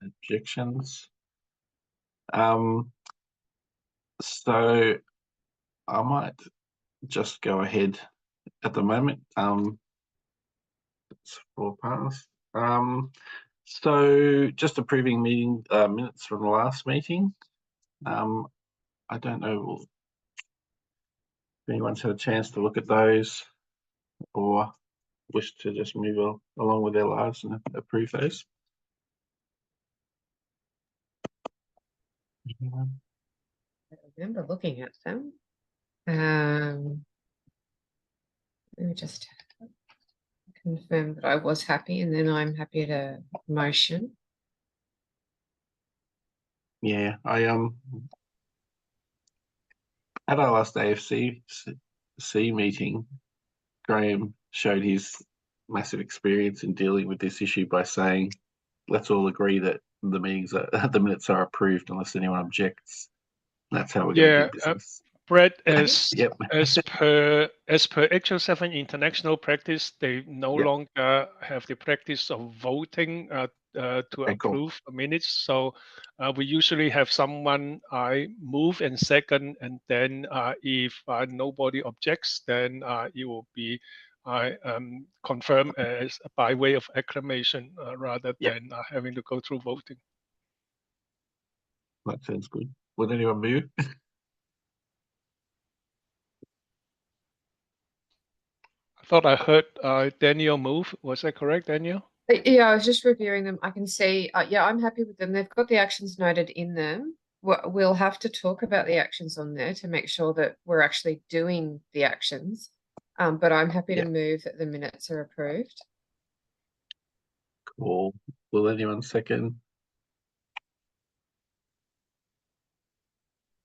objections. So I might just go ahead at the moment. It's 4 past. So just approving meeting minutes from the last meeting. I don't know if anyone's had a chance to look at those or wish to just move along with their lives and approve those. Anyone? I remember looking at them. Let me just confirm that I was happy, and then I'm happy to motion. Yeah, I at our last AFC meeting, Graham showed his massive experience in dealing with this issue by saying, let's all agree that the minutes are approved unless anyone objects. That's how we're going to do business. Brett, Yep. as per HL7 international practice, they no Yep. longer have the practice of voting to Okay, cool. approve minutes. So we usually have someone move and second, and then if nobody objects, then it will be confirmed as by way of acclamation rather Yep. than having to go through voting. That sounds good. Would anyone move? I thought I heard Daniel move. Was that correct, Daniel? Yeah, I was just reviewing them. I can see, yeah, I'm happy with them. They've got the actions noted in them. We'll have to talk about the actions on there to make sure that we're actually doing the actions. But I'm happy to move that the minutes are approved. Cool. Will anyone second?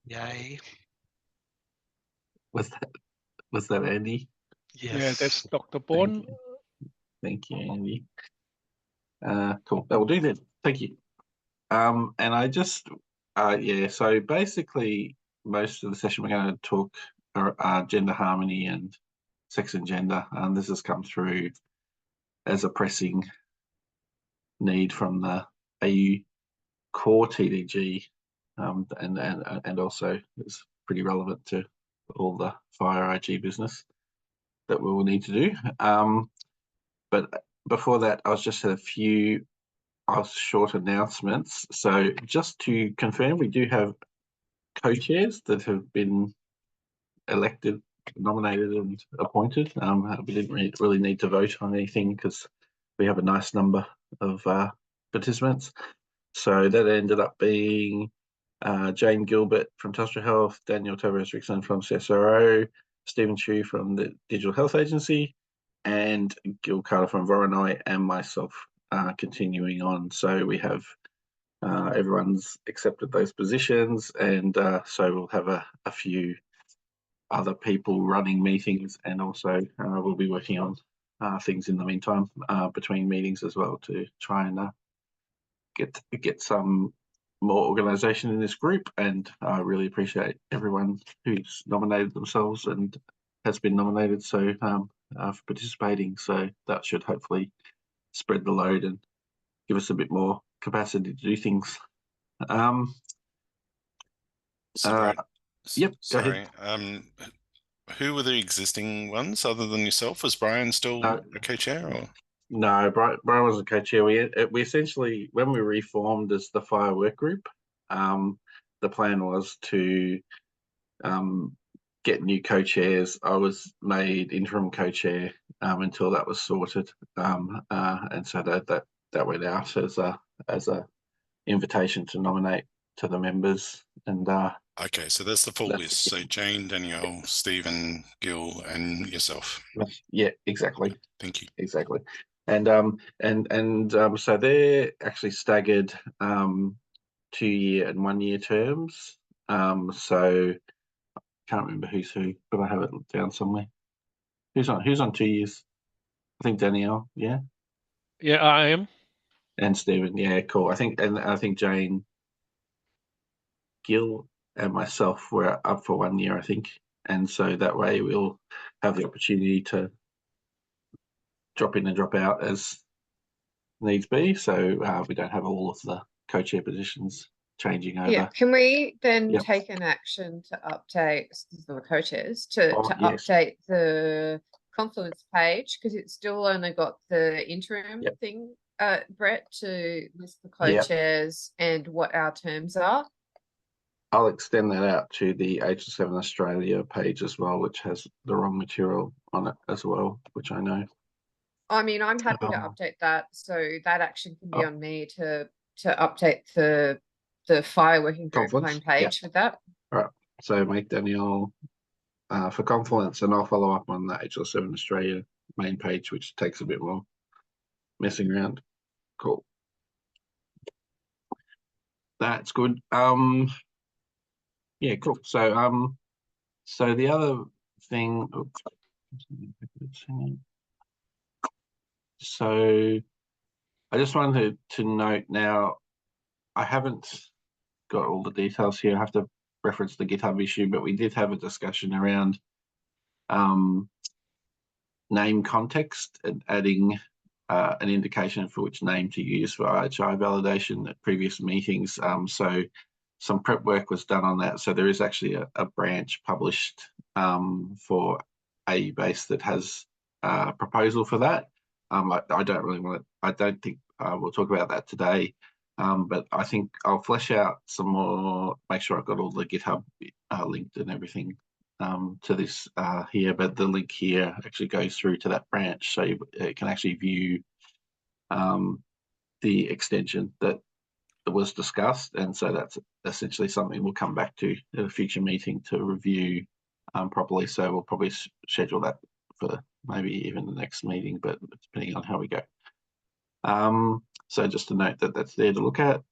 Yay. Was that Andy? Yes. Yeah, that's Dr. Bourne. Thank you, Andy. Cool. That will do then. Thank you. And I just, so basically most of the session we're going to talk gender harmony and sex and gender. And this has come through as a pressing need from the AU core TDG, and also it's pretty relevant to all the FHIR IG business that we will need to do. But before that, I was just had a few short announcements. So just to confirm, we do have co-chairs that have been elected, nominated and appointed. We didn't really need to vote on anything because we have a nice number of participants. So that ended up being Jane Gilbert from Telstra Health, Daniel Tavares-Rickson from CSRO, Stephen Chu from the Digital Health Agency, and Gil Carter from Voronoi, and myself continuing on. So we have everyone's accepted those positions, and so we'll have a few other people running meetings, and also we'll be working on things in the meantime between meetings as well to try and get some more organisation in this group. And I really appreciate everyone who's nominated themselves and has been nominated for participating. So that should hopefully spread the load and give us a bit more capacity to do things. Sorry. Yep. Sorry. Who were the existing ones other than yourself? Was Brian still a co-chair? Or? No, Brian wasn't co-chair. We essentially, when we reformed as the FHIR Work Group, the plan was to get new co-chairs. I was made interim co-chair until that was sorted, and so that went out as a invitation to nominate to the members. And okay, so that's the full list. So Jane, Danielle, Stephen, Gil, and yourself. Yeah, exactly. Thank you. Exactly. And so they're actually staggered 2-year and 1-year terms. So I can't remember who's who, but I have it down somewhere. Who's on 2 years? I think Danielle, yeah. Yeah, I am. And Stephen, yeah, cool. I think Jane, Gil, and myself were up for 1 year, I think. And so that way we'll have the opportunity to drop in and drop out as needs be. So we don't have all of the co-chair positions changing over. Yeah, can we then Yep. take an action to update the co-chairs to Yes. update the Confluence page, because it's still only got the interim Yep. thing, Brett, to list the Yep. co-chairs and what our terms are. I'll extend that out to the HL7 Australia page as well, which has the wrong material on it as well, which I know. I mean, I'm happy to update that, so that action can be on me to update the FHIR Working Group Confluence, homepage with that. All right. So make Danielle for Confluence, and I'll follow up on the HL7 Australia main page, which takes a bit more messing around. Cool. That's good. Yeah, cool. So so the other thing, so I just wanted to note now, I haven't got all the details here. I have to reference the GitHub issue, but we did have a discussion around name context and adding an indication for which name to use for IHI validation at previous meetings. So some prep work was done on that. So there is actually a branch published for AE-Base that has a proposal for that. I don't really want to, I don't think we'll talk about that today, but I think I'll flesh out some more, make sure I've got all the GitHub linked and everything to this here, but the link here actually goes through to that branch, so you can actually view the extension that was discussed, and so that's essentially something we'll come back to at a future meeting to review properly. So we'll probably schedule that for maybe even the next meeting, but depending on how we go. So just to note that that's there to look at.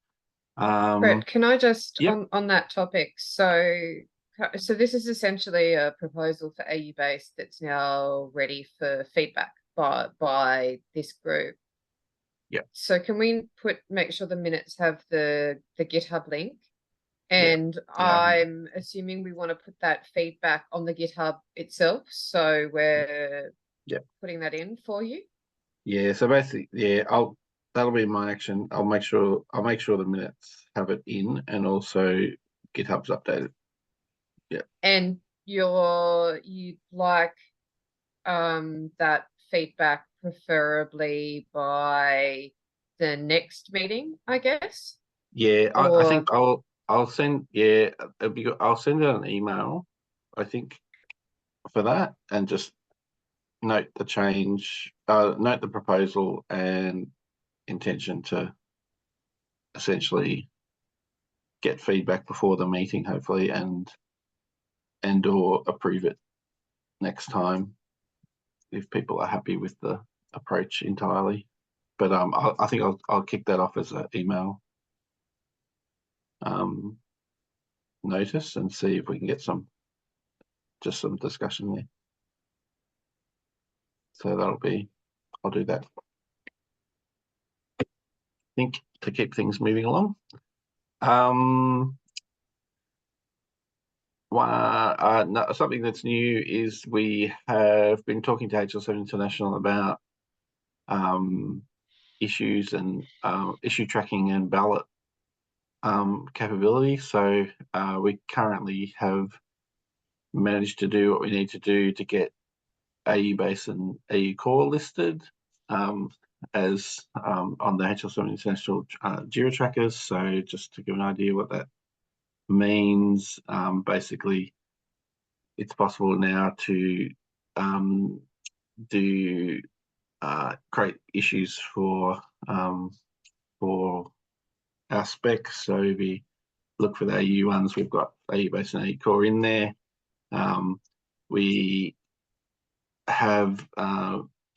Brett, can I just, yep. on that topic, so this is essentially a proposal for AE-Base that's now ready for feedback by this group. Yeah. So can we make sure the minutes have the GitHub link? And I'm assuming we want to put that feedback on the GitHub itself, so we're putting that in for you. Yeah. So basically, yeah, that'll be my action. I'll make sure the minutes have it in, and also GitHub's updated. Yeah. And you'd like that feedback preferably by the next meeting, I guess. Yeah, I think I'll send. Yeah, it'll be good. I'll send out an email, I think, for that, and just note the change, note the proposal and intention to essentially get feedback before the meeting, hopefully, and or approve it next time if people are happy with the approach entirely. But I think I'll kick that off as an email notice and see if we can get some discussion there. So I'll do that. I think to keep things moving along. Something that's new is we have been talking to HL7 International about issues and issue tracking and ballot capability. So we currently have managed to do what we need to do to get AE-Base and AE Core listed as on the HL7 International Jira trackers. So just to give an idea what that means, basically it's possible now to create issues for our specs. So we look for the AU ones, we've got AE-Base and AE Core in there. We have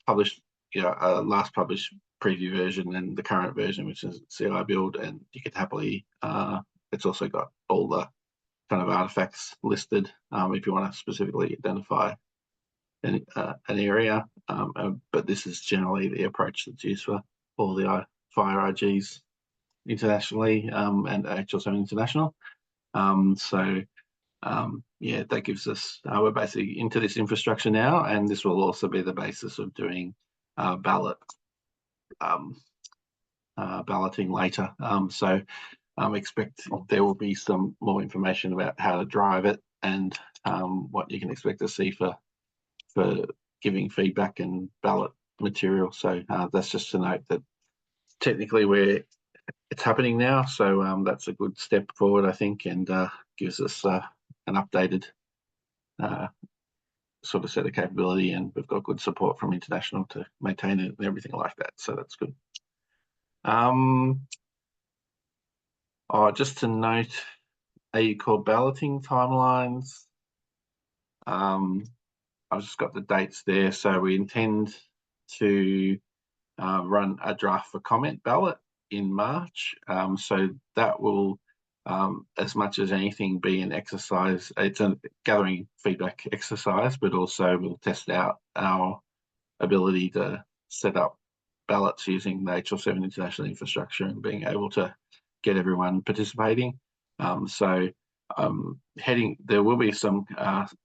published a last published preview version and the current version, which is CLI build, and you could happily it's also got all the kind of artifacts listed if you want to specifically identify an area, but this is generally the approach that's used for all the FHIR RGs internationally and HL7 International. Yeah, that gives us, we're basically into this infrastructure now, and this will also be the basis of doing ballot balloting later. So expect there will be some more information about how to drive it and what you can expect to see for giving feedback and ballot material. So that's just to note that technically it's happening now. So that's a good step forward, I think, and gives us an updated sort of set of capability, and we've got good support from international to maintain it and everything like that. So that's good. Just to note, AU Core balloting timelines. I've just got the dates there. So we intend to run a draft for comment ballot in March. So that will, as much as anything, be an exercise. It's a gathering feedback exercise, but also we'll test out our ability to set up ballots using the HL7 international infrastructure and being able to get everyone participating. There will be some,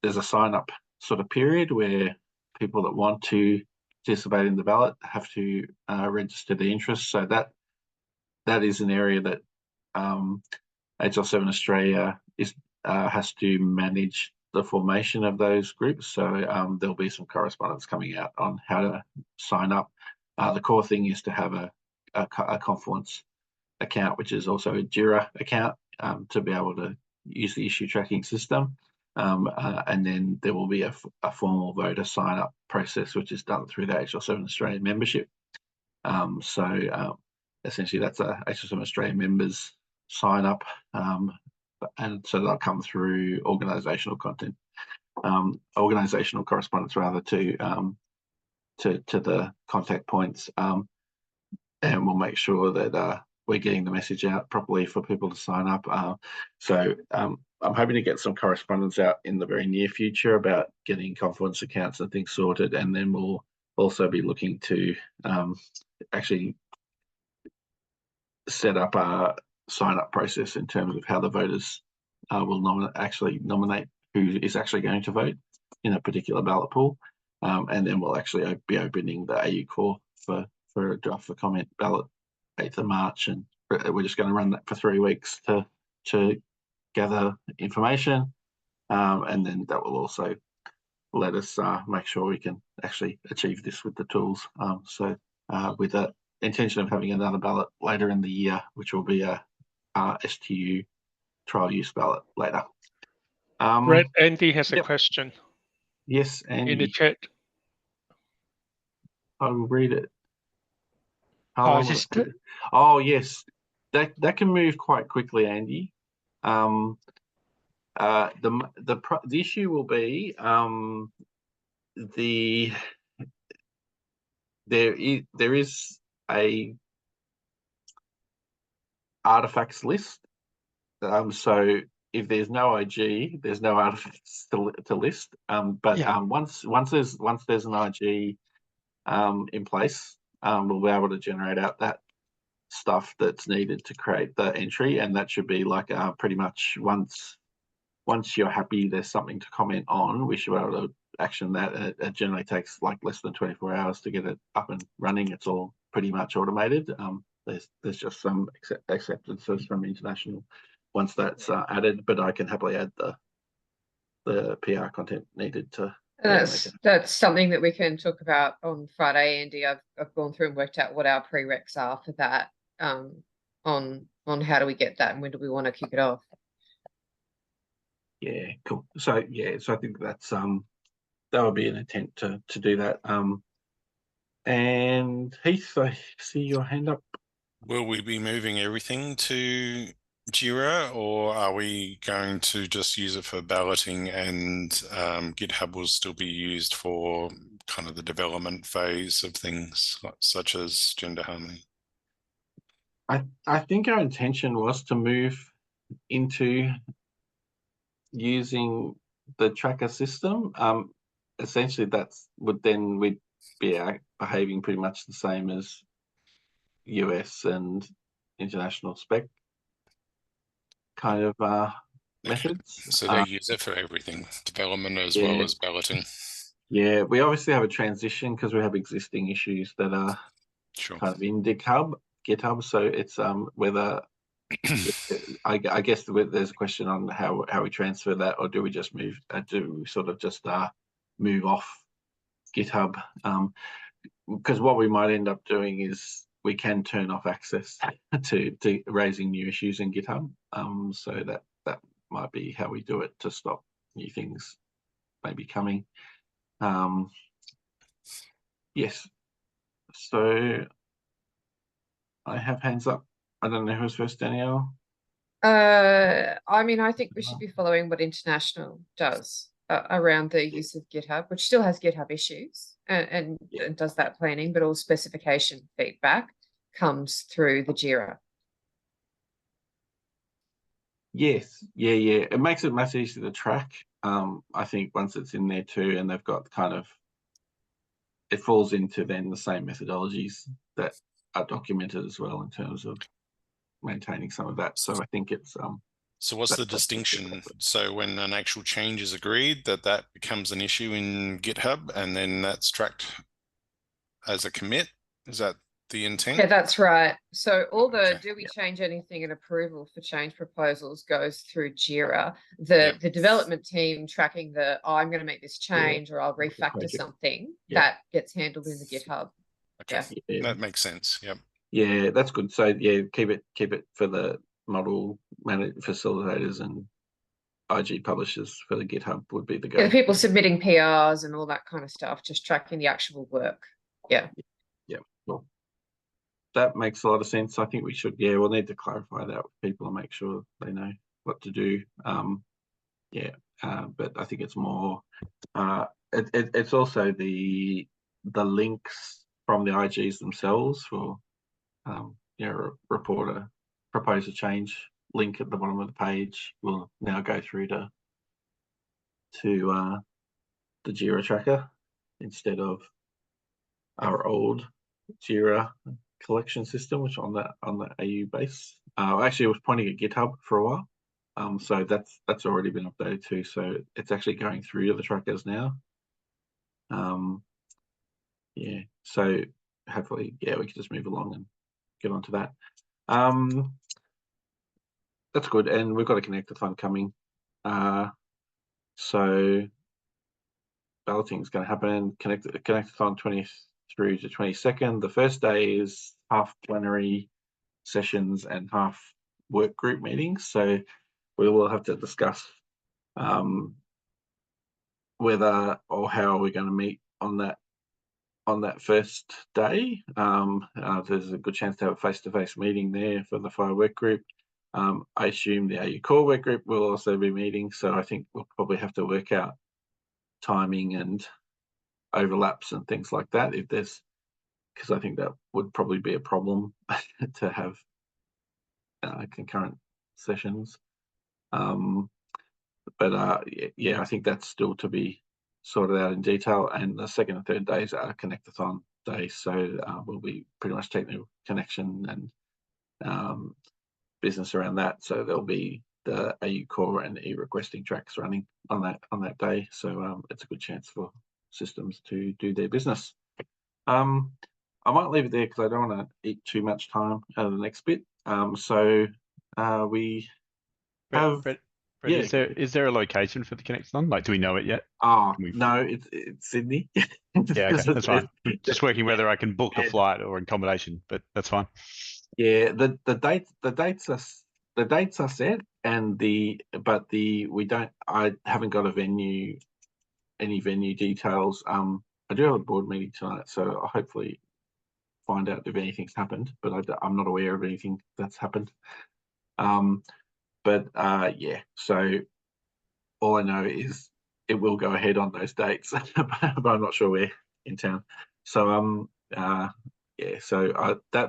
there's a sign up sort of period where people that want to participate in the ballot have to register their interest. So that is an area that HL7 Australia has to manage the formation of those groups. So there'll be some correspondence coming out on how to sign up. The core thing is to have a Confluence account, which is also a Jira account, to be able to use the issue tracking system. And then there will be a formal voter sign up process, which is done through the HL7 Australia membership. Essentially that's a HL7 Australia members sign up, and so they'll come through organizational correspondence rather to the contact points, and we'll make sure that we're getting the message out properly for people to sign up. I'm hoping to get some correspondence out in the very near future about getting Confluence accounts and things sorted, and then we'll also be looking to actually set up a sign-up process in terms of how the voters will nominate who is actually going to vote in a particular ballot pool, and then we'll actually be opening the AU Core for a draft for comment ballot 8th of March, and we're just going to run that for 3 weeks to gather information, and then that will also let us make sure we can actually achieve this with the tools. With the intention of having another ballot later in the year, which will be a STU trial use ballot later. Brett, Andy has a question. Yes, Andy. In the chat. I will read it. Just Oh yes, that can move quite quickly, Andy. The issue will be there is a artifacts list. So if there's no IG, there's no artifacts to list. Once there's an IG in place, we'll be able to generate out that stuff that's needed to create the entry, and that should be like pretty much once you're happy there's something to comment on, we should be able to action that. It generally takes like less than 24 hours to get it up and running. It's all pretty much automated. There's just some acceptances from international once that's added, but I can happily add the PR content needed to. That's something that we can talk about on Friday, Andy. I've gone through and worked out what our prereqs are for that, on how do we get that and when do we want to kick it off. Yeah, cool. So I think that's that would be an intent to do that. And Heath, I see your hand up. Will we be moving everything to Jira, or are we going to just use it for balloting, and GitHub will still be used for kind of the development phase of things such as gender harmony? I think our intention was to move into using the tracker system. Essentially we'd be behaving pretty much the same as US and international spec kind of methods. So they use it for everything, development as well as balloting. Yeah, we obviously have a transition because we have existing issues that are kind of in GitHub. GitHub. So it's whether I guess there's a question on how we transfer that, or do we just move? Do we sort of just move off GitHub? Because what we might end up doing is we can turn off access to raising new issues in GitHub. So that might be how we do it to stop new things maybe coming. Yes. So I have hands up. I don't know who's first, Danielle. I mean, I think we should be following what International does around the use of GitHub, which still has GitHub issues and does that planning, but all specification feedback comes through the Jira. Yes, yeah. It makes it much easier to track. I think once it's in there too, and they've got kind of, it falls into then the same methodologies that are documented as well in terms of maintaining some of that. So I think it's So what's the distinction? So when an actual change is agreed, that becomes an issue in GitHub, and then that's tracked as a commit. Is that the intent? Yeah, that's right. So all the do we change anything in approval for change proposals goes through Jira. The development team tracking I'm going to make this change or I'll refactor something that gets handled in the GitHub. Okay, that makes sense. Yep. Yeah, that's good. So yeah, keep it for the model facilitators and IG publishers for the GitHub would be the go. Yeah, the people submitting PRs and all that kind of stuff, just tracking the actual work. Yeah. Well, that makes a lot of sense. I think we should, we'll need to clarify that with people and make sure they know what to do. But I think it's more, it's also the links from the IGs themselves for, reporter propose a change link at the bottom of the page will now go through to the Jira tracker instead of our old Jira collection system, which on the AU base. Actually, it was pointing at GitHub for a while. So that's already been updated too. So it's actually going through to the trackers now. So hopefully, we can just move along and get onto that. That's good. And we've got a connectathon coming. So balloting is going to happen. Connectathon 20th through to 22nd. The first day is half plenary sessions and half work group meetings. So we will have to discuss whether or how we're going to meet on that first day. There's a good chance to have a face-to-face meeting there for the FHIR Work Group. I assume the AU Core Work Group will also be meeting, so I think we'll probably have to work out timing and overlaps and things like that because I think that would probably be a problem to have concurrent sessions. I think that's still to be sorted out in detail. And the second and third days are connectathon days, so we'll be pretty much technical connection and business around that. So there'll be the AU Core and e-requesting tracks running on that day. So it's a good chance for systems to do their business. I might leave it there because I don't want to eat too much time out of the next bit. We have. Brett, is there a location for the connectathon? Like, do we know it yet? No, it's Sydney. Yeah, okay, that's fine. Just working whether I can book a flight or accommodation, but that's fine. Yeah, the dates are set, and I haven't got any venue details. I do have a board meeting tonight, so I'll hopefully find out if anything's happened, but I'm not aware of anything that's happened. So all I know is it will go ahead on those dates, but I'm not sure where in town. So that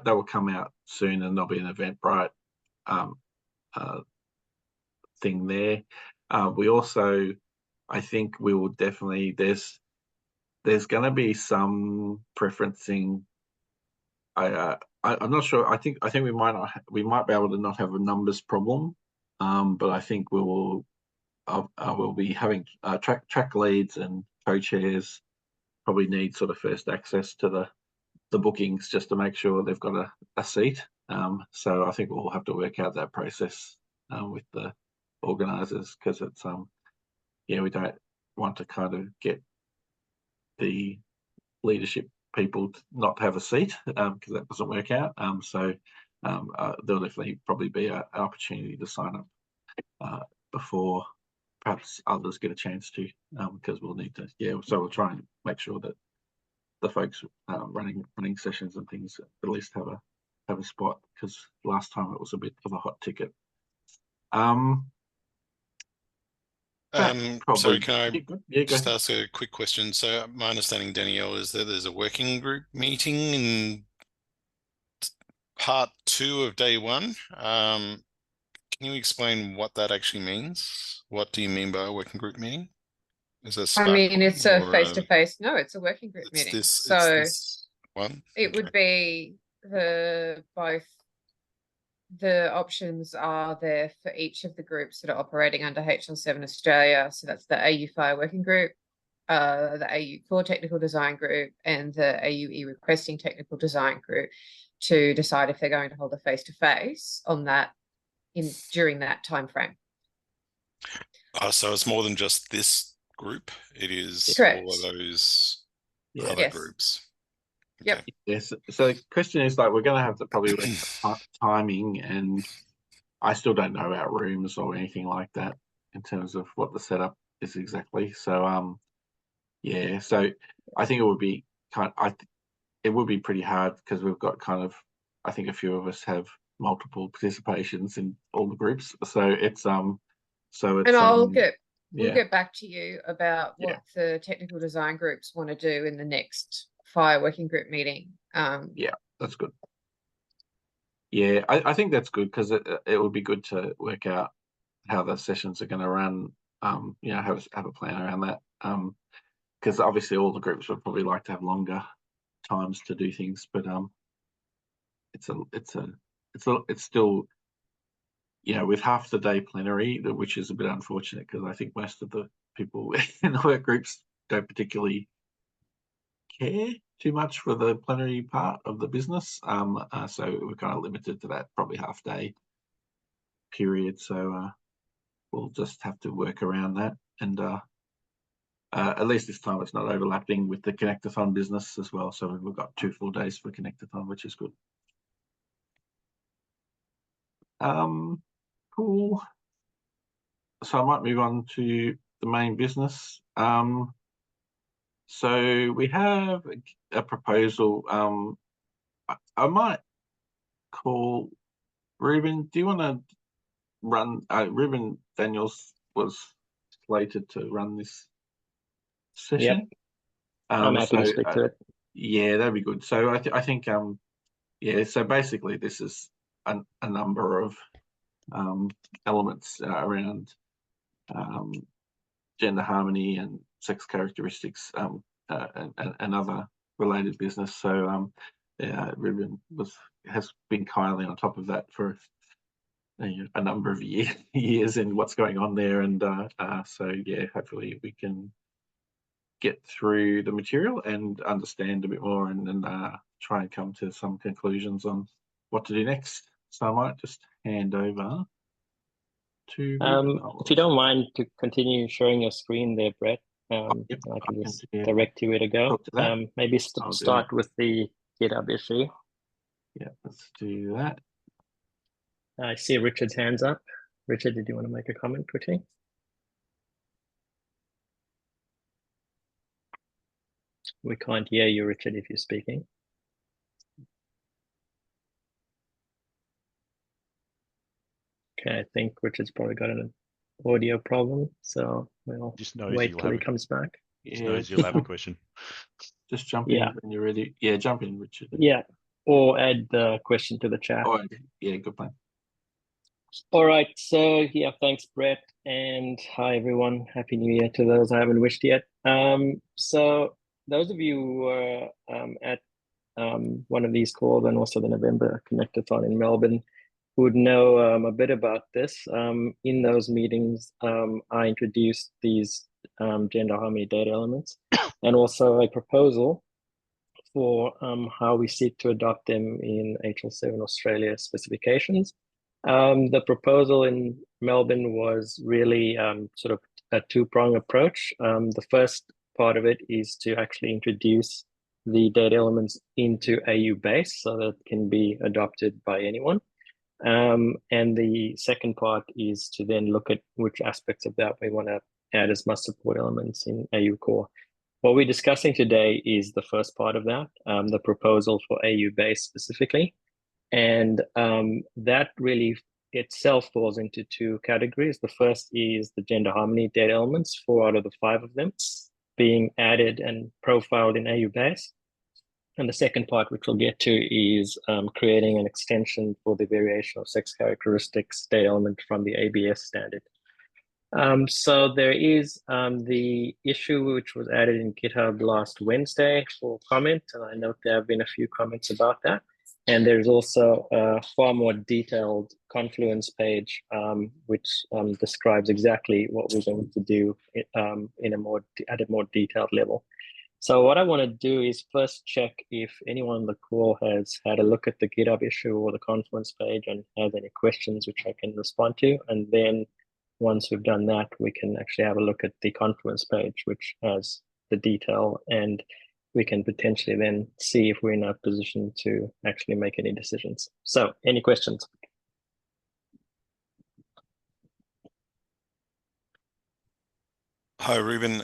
will come out soon, and there'll be an Eventbrite thing there. We also, I think we will definitely, there's going to be some preferencing. I'm not sure. I think we might be able to not have a numbers problem, but I think we'll be having track leads and co-chairs probably need sort of first access to the bookings just to make sure they've got a seat. So I think we'll have to work out that process with the organisers, because it's yeah, we don't want to kind of get the leadership people to not have a seat, because that doesn't work out. So there'll definitely probably be an opportunity to sign up before perhaps others get a chance to, because we'll need to, yeah, so we'll try and make sure that the folks running sessions and things at least have a spot, because last time it was a bit of a hot ticket. So can I go just ahead. ask a quick question? So my understanding, Danielle, is that there's a working group meeting in part 2 of day 1. Can you explain what that actually means? What do you mean by a working group meeting? Is it I mean, it's a face-to-face. No, it's a working group it's meeting. It's So this one. it would be both. The options are there for each of the groups that are operating under HL7 Australia. So that's the AU FHIR Working Group, the AU Core Technical Design Group, and the AU Requesting Technical Design Group, to decide if they're going to hold a face-to-face on that during that time frame. So it's more than just this group. It is Correct. all of those other Yes. groups. Yep. Okay. Yes. So the question is, like, we're going to have to probably work timing, and I still don't know about rooms or anything like that in terms of what the setup is exactly. So yeah. So I think it would be it would be pretty hard, because we've got kind of, I think a few of us have multiple participations in all the groups. So it's and We'll yeah. get back to you about what the technical design groups want to do in the next FHIR working group meeting. Yeah, that's good. Yeah, I think that's good, because it would be good to work out how the sessions are going to run. You know, have a plan around that. Because obviously all the groups would probably like to have longer times to do things, but it's still, you know, with half the day plenary, which is a bit unfortunate, because I think most of the people in the work groups don't particularly care too much for the plenary part of the business. So we're kind of limited to that probably half day period. So we'll just have to work around that, and at least this time it's not overlapping with the connectathon business as well. So we've got 2 full days for connectathon, which is good. Cool. So I might move on to the main business. So we have a proposal. I might call Ruben. Do you want to run? Ruben Daniels was slated to run this session. Yep. I'm happy to speak to it. Yeah, that'd be good. So I think yeah. So basically, this is a number of elements around gender harmony and sex characteristics, and other related business. So yeah, Ruben has been kindly on top of that for a number of years in what's going on there, and so yeah, hopefully we can get through the material and understand a bit more, and then try and come to some conclusions on what to do next. So I might just hand over to if you don't mind to continue sharing your screen there, Brett, yep, I can just direct you where to go. Maybe start with the GitHub issue. Yeah, let's do that. I see Richard's hands up. Richard, did you want to make a comment quickly? We can't hear you, Richard, if you're speaking. Okay, I think Richard's probably got an audio problem, so we'll just knows wait till he comes back. Just knows you'll have a question. Just jump in when you're ready. Yeah, jump in, Richard. Yeah, or add the question to the chat. Oh, yeah, good plan. All right, so yeah, thanks, Brett, and hi everyone. Happy New Year to those I haven't wished yet. So those of you who were at one of these calls, and also the November Connectathon in Melbourne, would know a bit about this. In those meetings, I introduced these gender harmony data elements, and also a proposal for how we seek to adopt them in HL7 Australia specifications. The proposal in Melbourne was really sort of a two-prong approach. The first part of it is to actually introduce the data elements into AU base so that it can be adopted by anyone. And the second part is to then look at which aspects of that we want to add as must support elements in AU core. What we're discussing today is the first part of that, the proposal for AU base specifically. And that really itself falls into two categories. The first is the gender harmony data elements, 4 out of the 5 of them being added and profiled in AU base. And the second part, which we'll get to, is creating an extension for the variation of sex characteristics data element from the ABS standard. So there is the issue which was added in GitHub last Wednesday for comment, and I note there have been a few comments about that. And there's also a far more detailed Confluence page, which describes exactly what we're going to do at a more detailed level. So what I want to do is first check if anyone on the call has had a look at the GitHub issue or the Confluence page and has any questions which I can respond to. And then once we've done that, we can actually have a look at the Confluence page, which has the detail, and we can potentially then see if we're in a position to actually make any decisions. So any questions? Hi, Ruben.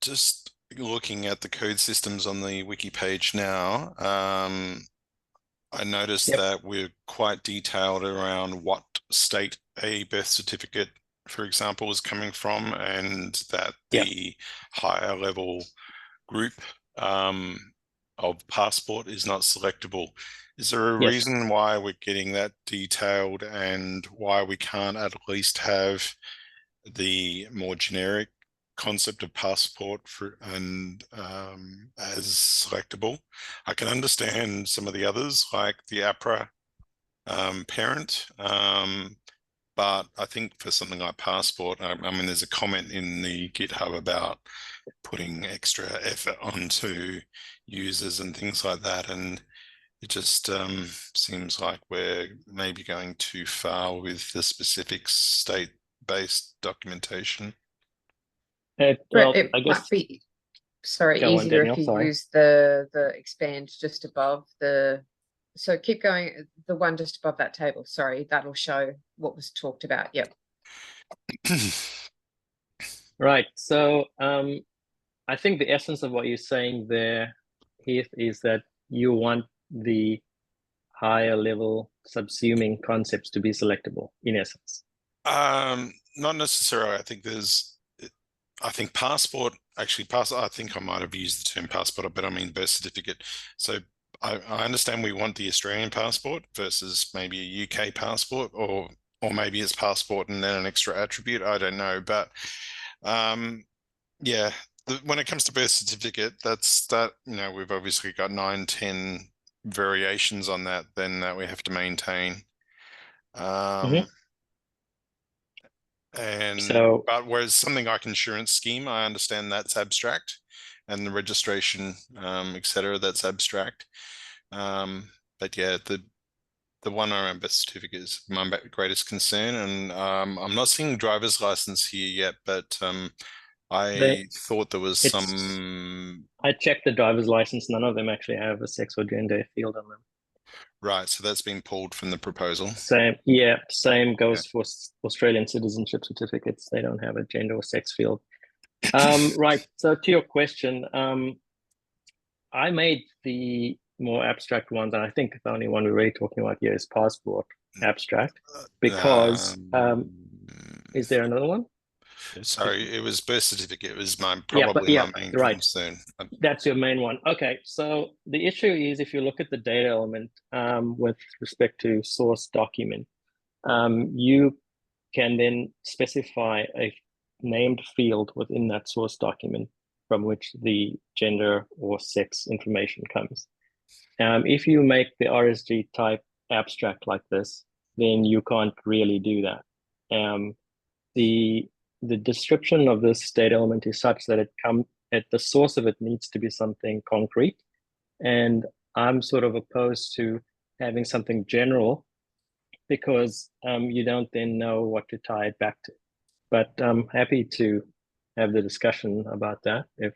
Just looking at the code systems on the wiki page now, I noticed that we're quite detailed around what state a birth certificate, for example, is coming from, and that the higher level group of passport is not selectable. Is there a reason why we're getting that detailed, and why we can't at least have the more generic concept of passport as selectable? I can understand some of the others, like the APRA parent, but I think for something like passport, I mean, there's a comment in the GitHub about putting extra effort onto users and things like that, and it just seems like we're maybe going too far with the specific state-based documentation. Well, it I guess might be, sorry, Go on, easier Daniel, if you sorry. use the expand just above the, so keep going, the one just above that table, sorry, that'll show what was talked about. Yep. Right. So I think the essence of what you're saying there, Heath, is that you want the higher level subsuming concepts to be selectable, in essence. Not necessarily. I think passport, actually, I think I might have used the term passport, but I mean birth certificate. So I understand we want the Australian passport versus maybe a UK passport, or maybe it's passport and then an extra attribute. I don't know, but yeah, when it comes to birth certificate, we've obviously got 9-10 variations on that then that we have to maintain. But whereas something like insurance scheme, I understand that's abstract, and the registration, etc., that's abstract. But yeah, the one around birth certificate is my greatest concern, and I'm not seeing driver's license here yet, but I thought there was some. I checked the driver's license; none of them actually have a sex or gender field on them. Right, so that's been pulled from the proposal. Same goes for Australian citizenship certificates. They don't have a gender or sex field. Right, so to your question, I made the more abstract ones, and I think the only one we're really talking about here is passport abstract, because is there another one? Sorry, it was birth certificate. It was probably my main concern. That's your main one. Okay, so the issue is, if you look at the data element with respect to source document, you can then specify a named field within that source document from which the gender or sex information comes. If you make the RSG type abstract like this, then you can't really do that. The description of this data element is such that at the source of it needs to be something concrete. And I'm sort of opposed to having something general because you don't then know what to tie it back to. But I'm happy to have the discussion about that if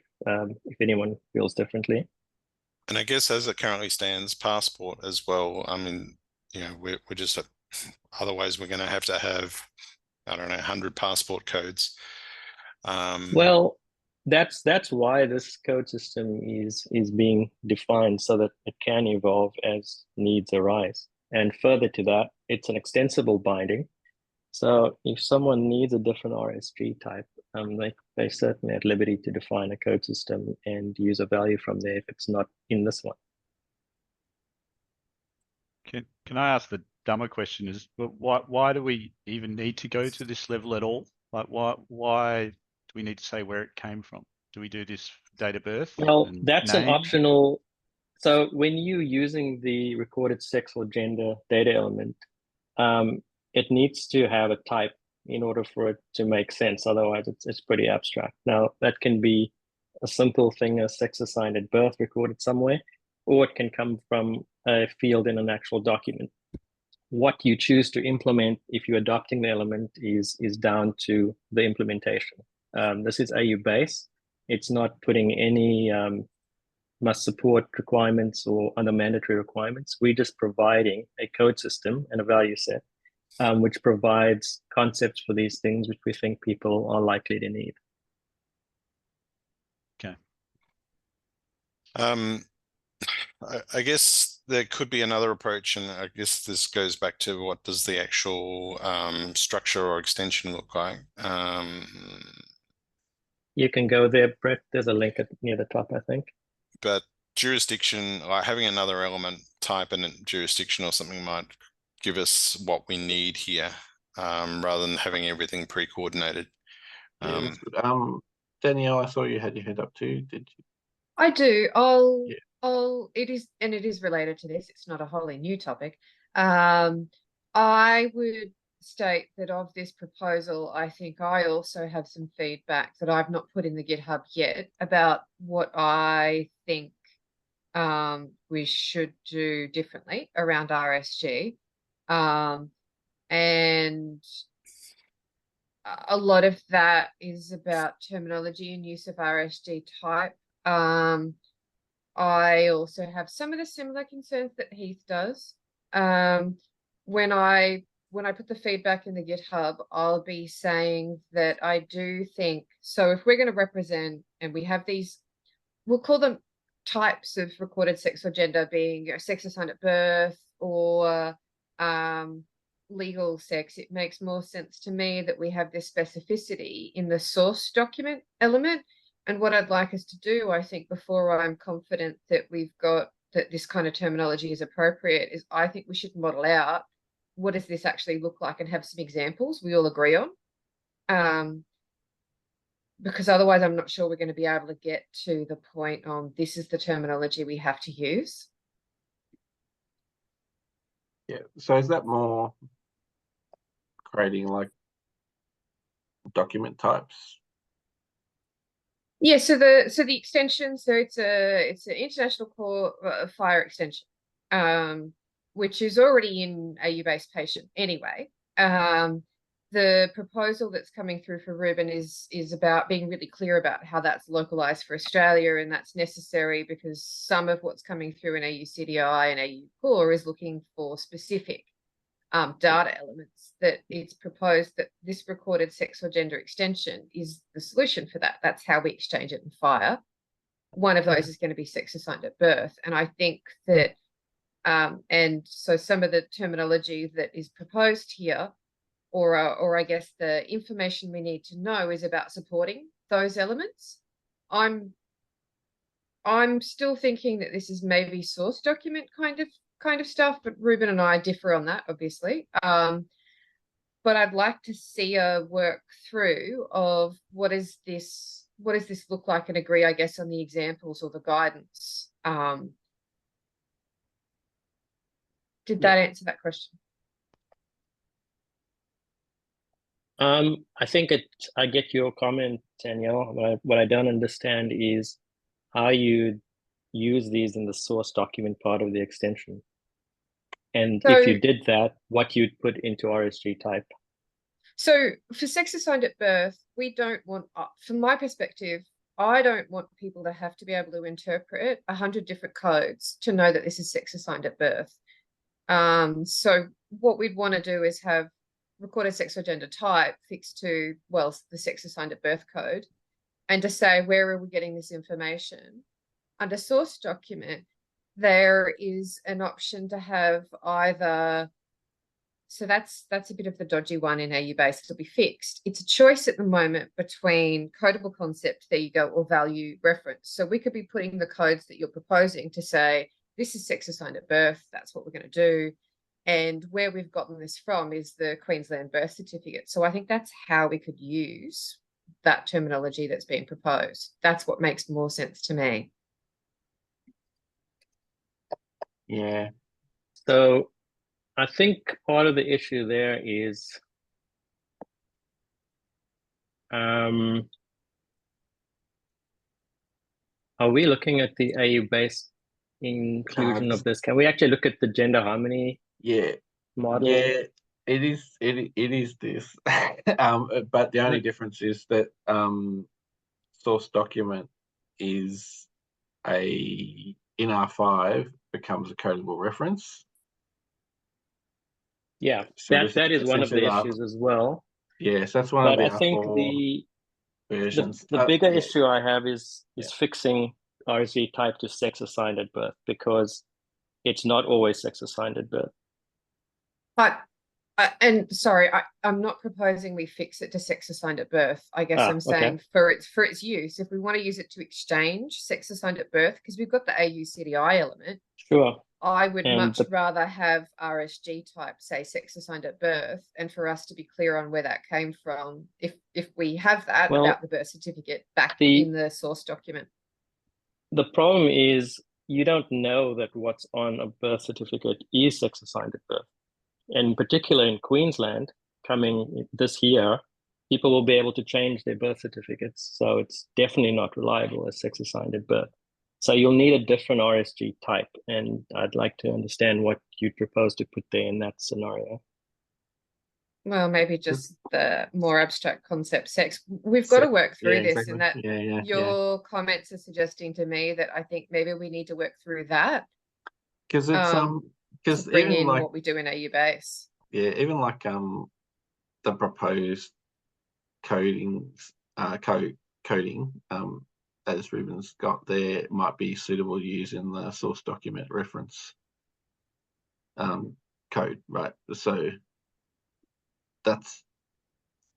anyone feels differently. And I guess as it currently stands, passport as well. I mean, you know, we're just otherwise we're going to have, I don't know, 100 passport codes. Well, that's why this code system is being defined so that it can evolve as needs arise. And further to that, it's an extensible binding. So if someone needs a different RSG type, they're certainly at liberty to define a code system and use a value from there if it's not in this one. Can I ask the dumber question? Is why do we even need to go to this level at all? Like why do we need to say where it came from? Do we do this date of birth? Well, that's name? an optional. So when you're using the recorded sex or gender data element, it needs to have a type in order for it to make sense. Otherwise, it's pretty abstract. Now, that can be a simple thing, a sex assigned at birth recorded somewhere, or it can come from a field in an actual document. What you choose to implement if you're adopting the element is down to the implementation. This is AU base. It's not putting any must support requirements or other mandatory requirements. We're just providing a code system and a value set, which provides concepts for these things which we think people are likely to need. Okay. I guess there could be another approach, and I guess this goes back to what does the actual structure or extension look like? You can go there, Brett. There's a link near the top, I think. But jurisdiction, like having another element type in jurisdiction or something might give us what we need here, rather than having everything pre-coordinated. Yeah, that's good. Danielle, I saw you had your hand up too. Did you? I do. It is related to this. It's not a wholly new topic. I would state that of this proposal, I think I also have some feedback that I've not put in the GitHub yet about what I think we should do differently around RSG. And a lot of that is about terminology and use of RSG type. I also have some of the similar concerns that Heath does. When I put the feedback in the GitHub, I'll be saying that I do think, so if we're going to represent, and we have these, we'll call them types of recorded sex or gender, being sex assigned at birth or legal sex, it makes more sense to me that we have this specificity in the source document element. And what I'd like us to do, I think, before I'm confident that we've got that this kind of terminology is appropriate, is I think we should model out what does this actually look like and have some examples we all agree on. Because otherwise I'm not sure we're going to be able to get to the point on this is the terminology we have to use. Yeah, so is that more creating like document types? Yeah, so the extension, so it's an international core FHIR extension, which is already in AU-based patient anyway. The proposal that's coming through for Ruben is about being really clear about how that's localized for Australia, and that's necessary because some of what's coming through in AU CDI and AU core is looking for specific data elements, that it's proposed that this recorded sex or gender extension is the solution for that. That's how we exchange it in FHIR. One of those is going to be sex assigned at birth. And I think that, and so some of the terminology that is proposed here, or I guess the information we need to know is about supporting those elements. I'm still thinking that this is maybe source document kind of stuff, but Ruben and I differ on that, obviously. But I'd like to see a work through of what does this look like, and agree, I guess, on the examples or the guidance. Did that answer that question? I think I get your comment, Danielle. What I don't understand is how you use these in the source document part of the extension? And So- if you did that, what you'd put into RSG type? So for sex assigned at birth, we don't want, from my perspective, I don't want people to have to be able to interpret 100 different codes to know that this is sex assigned at birth. So what we'd want to do is have recorded sex or gender type fixed to, well, the sex assigned at birth code, and to say, where are we getting this information? Under source document, there is an option to have either, so that's a bit of the dodgy one in AU base. It'll be fixed. It's a choice at the moment between codable concept, there you go, or value reference. So we could be putting the codes that you're proposing to say, this is sex assigned at birth, that's what we're going to do. And where we've gotten this from is the Queensland birth certificate. So I think that's how we could use that terminology that's being proposed. That's what makes more sense to me. Yeah. So I think part of the issue there is are we looking at the AU-based inclusion of this? Can we actually look at the gender harmony model? Yeah, it is this. But the only difference is that source document is in R5 becomes a codable reference. Yeah, So that is one of the essentially issues as well. Yes, that's one But of the I think R4 versions. the bigger Yeah. issue I have is fixing RSG type to sex assigned at birth, because it's not always sex assigned at birth. But and sorry, I'm not proposing we fix it to sex assigned at birth. I guess I'm saying for its use, if we want to use it to exchange sex assigned at birth, because we've got the AU CDI element. Sure. I would much rather have RSG type say sex assigned at birth, and for us to be clear on where that came from, if we have that about the birth certificate back in the source document. The problem is you don't know that what's on a birth certificate is sex assigned at birth. And in particular in Queensland, coming this year, people will be able to change their birth certificates. So it's definitely not reliable as sex assigned at birth. So you'll need a different RSG type. And I'd like to understand what you'd propose to put there in that scenario. Well, maybe just the more abstract concept sex. We've got to work through this, and that your comments are suggesting to me that I think maybe we need to work through that. Because it's because bring even in like what we do in AU base. Yeah, even like the proposed coding as Ruben's got there might be suitable to use in the source document reference code, right? So that's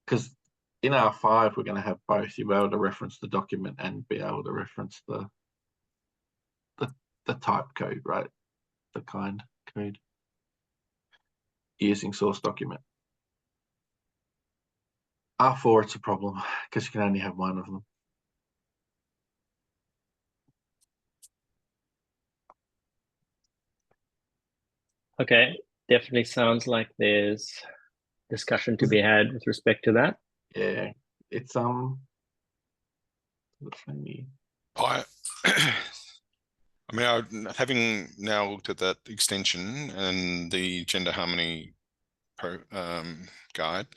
because in R5 we're going to have both. You'll be able to reference the document and be able to reference the type code, right? The kind code using source document. R4 it's a problem because you can only have one of them. Okay, definitely sounds like there's discussion to be had with respect to that. Yeah, it's I mean, having now looked at that extension and the gender harmony guide,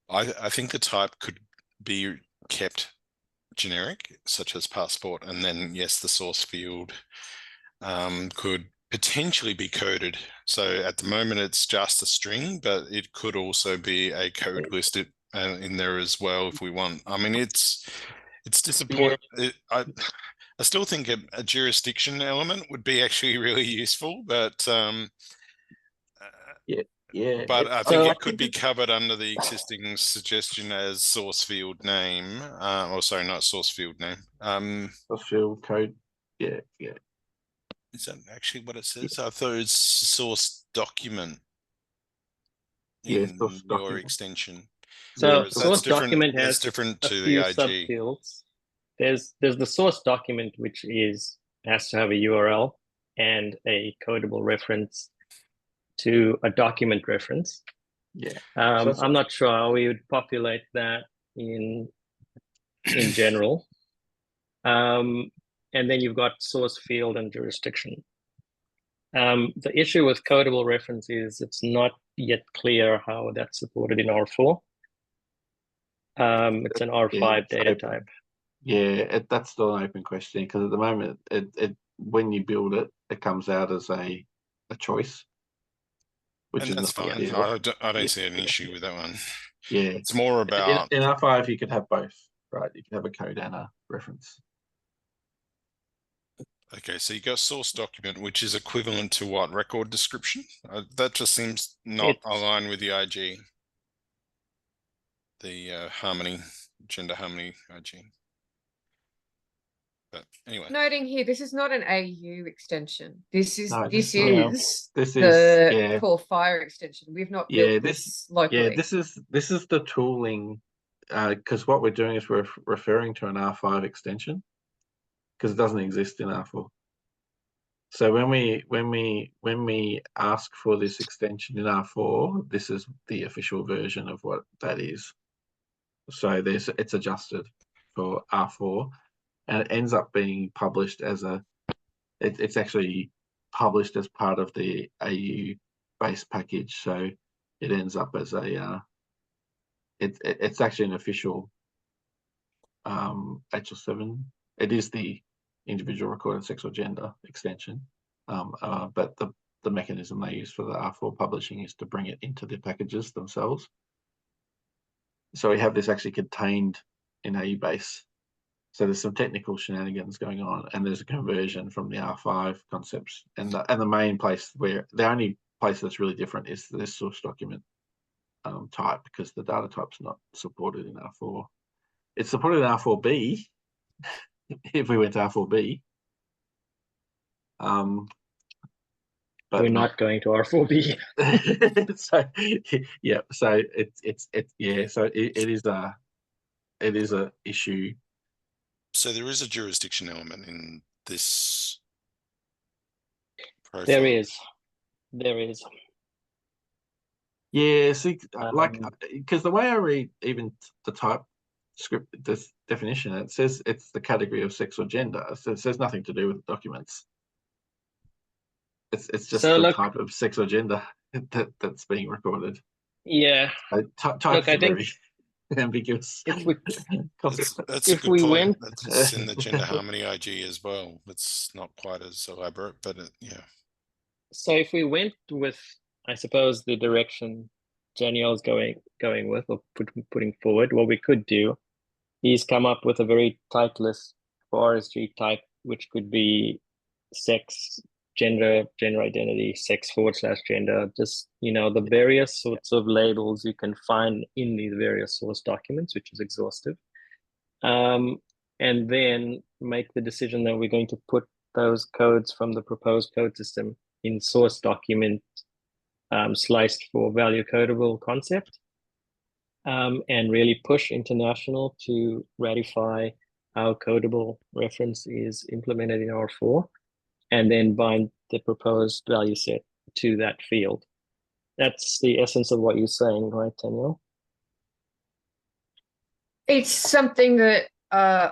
I think the type could be kept generic, such as passport, and then yes, the source field could potentially be coded. So at the moment it's just a string, but it could also be a code listed in there as well if we want. I mean, it's disappointing. I still think a jurisdiction element would be actually really useful, but but I think it could be covered under the existing suggestion as source field name, or sorry, not source field name. Source field code. Yeah. Is that actually what it says? I thought it's source document in your extension. So source document has different a to few the IG. subfields. There's the source document, which has to have a URL and a codable reference to a document reference. Yeah. I'm not sure how we would populate that in general. and then you've got source field and jurisdiction. The issue with codable reference is it's not yet clear how that's supported in R4. It's an R5 data type. Yeah, that's still an open question because at the moment, when you build it, it comes out as a choice, which And is that's not fine. ideal. I don't see an issue with that one. Yeah, It's more about in R5 you could have both, right? You could have a code and a reference. okay. So you got source document, which is equivalent to what? Record description? That just seems not aligned with the IG. The harmony, gender harmony IG. But anyway, Noting here, this is not an AU extension. This is No, this no. is This is the core FHIR extension. We've not built this locally. Yeah, this is the tooling, because what we're doing is we're referring to an R5 extension because it doesn't exist in R4. So when we ask for this extension in R4, this is the official version of what that is. So it's adjusted for R4, and it ends up being published as it's actually published as part of the AU base package. So it ends up as a it's actually an official HL7. It is the individual recorded sex or gender extension, but the mechanism they use for the R4 publishing is to bring it into the packages themselves. So we have this actually contained in AU base. So there's some technical shenanigans going on, and there's a conversion from the R5 concepts, and the main place where the only place that's really different is the source document type, because the data type's not supported in R4. It's supported in R4B if we went to R4B. But We're not going to R4B. so yeah, so it is a issue. so there is a jurisdiction element in this profile. There is. Yeah, see, because the way I read even the type script, this definition, it says it's the category of sex or gender. So it says nothing to do with documents. It's just So the type of sex or gender that's being recorded. Yeah. Type is very ambiguous. If we That's a if good we point. went- That's in the gender harmony IG as well. It's not quite as elaborate, but yeah. So if we went with, I suppose, the direction Danielle's going with, or putting forward, what we could do is come up with a very tight list for RSG type, which could be sex, gender identity, sex/gender, just, the various sorts of labels you can find in these various source documents, which is exhaustive. And then make the decision that we're going to put those codes from the proposed code system in source document sliced for value codable concept, and really push international to ratify how codable reference is implemented in R4, and then bind the proposed value set to that field. That's the essence of what you're saying, right, Danielle? It's something that,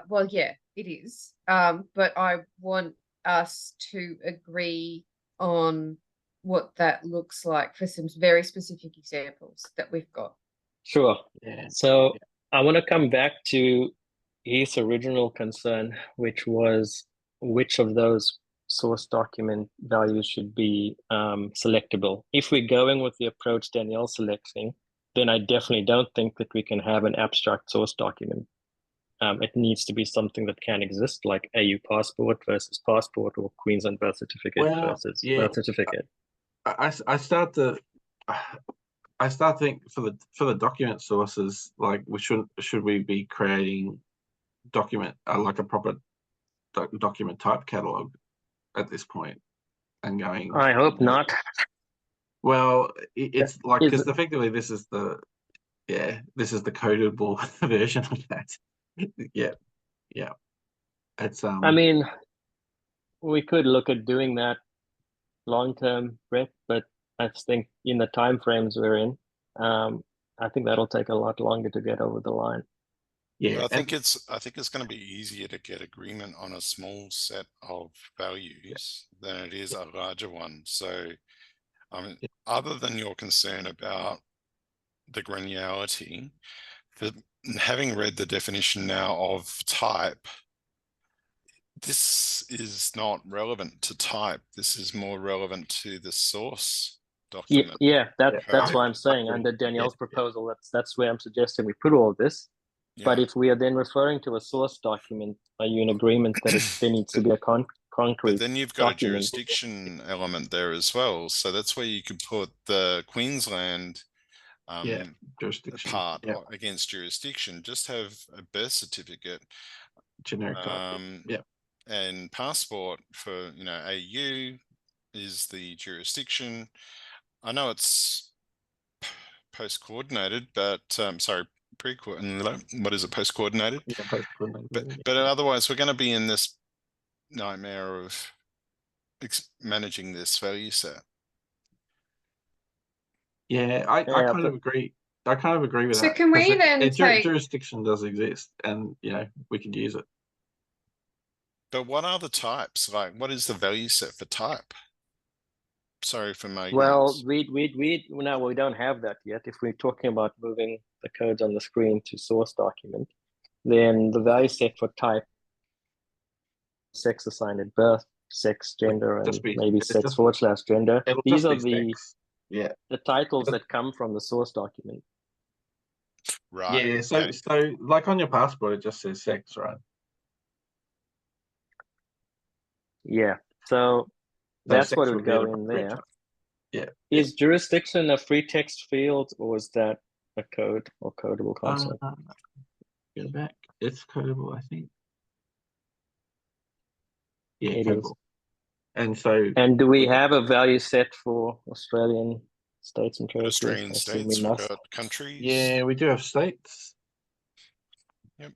well, yeah, it is. But I want us to agree on what that looks like for some very specific examples that we've got. Sure. Yeah. So I want to come back to his original concern, which was which of those source document values should be selectable. If we're going with the approach Danielle's selecting, then I definitely don't think that we can have an abstract source document. It needs to be something that can exist, like AU passport versus passport, or Queensland birth certificate versus birth certificate. I start to think for the document sources, like should we be creating document like a proper document type catalog at this point and going? I hope not. Well, it's like, because effectively this is the codable version of that. Yeah. It's I mean, we could look at doing that long term, Brett, but I think in the time frames we're in, I think that'll take a lot longer to get over the line. Yeah, But I think it's going to be easier to get agreement on a small set of values than it is a larger one. So, I mean, other than your concern about the granularity, having read the definition now of type, this is not relevant to type. This is more relevant to the source document. That's why I'm saying under Danielle's proposal, that's where I'm suggesting we put all of this. But if we are then referring to a source document, are you in agreement that there needs to be a concrete? But then you've got document? a jurisdiction element there as well. So that's where you could put the Queensland jurisdiction part against jurisdiction. Just have a birth certificate, generic type. and passport for AU is the jurisdiction. I know it's post coordinated, but sorry, what is it, post coordinated? Yeah, post coordinated. But otherwise, we're going to be in this nightmare of managing this value set. Yeah, I kind of agree. I kind of agree with that. So can we then take jurisdiction does exist, and we could use it. But what are the types? Like, what is the value set for type? Sorry for my ignorance. No, we don't have that yet. If we're talking about moving the codes on the screen to source document, then the value set for type, sex assigned at birth, sex, gender, and maybe sex / gender. These are the titles that come from the source document. Right. Yeah. So like on your passport, it just says sex, right? Yeah. So that's what would go in there. Yeah. Is jurisdiction a free text field, or is that a code or codable concept? Go back. It's codable, I think. Yeah, it codable. Is. And do we have a value set for Australian states and territories? Australian states, we've got countries. Yeah, we do have states. Yep.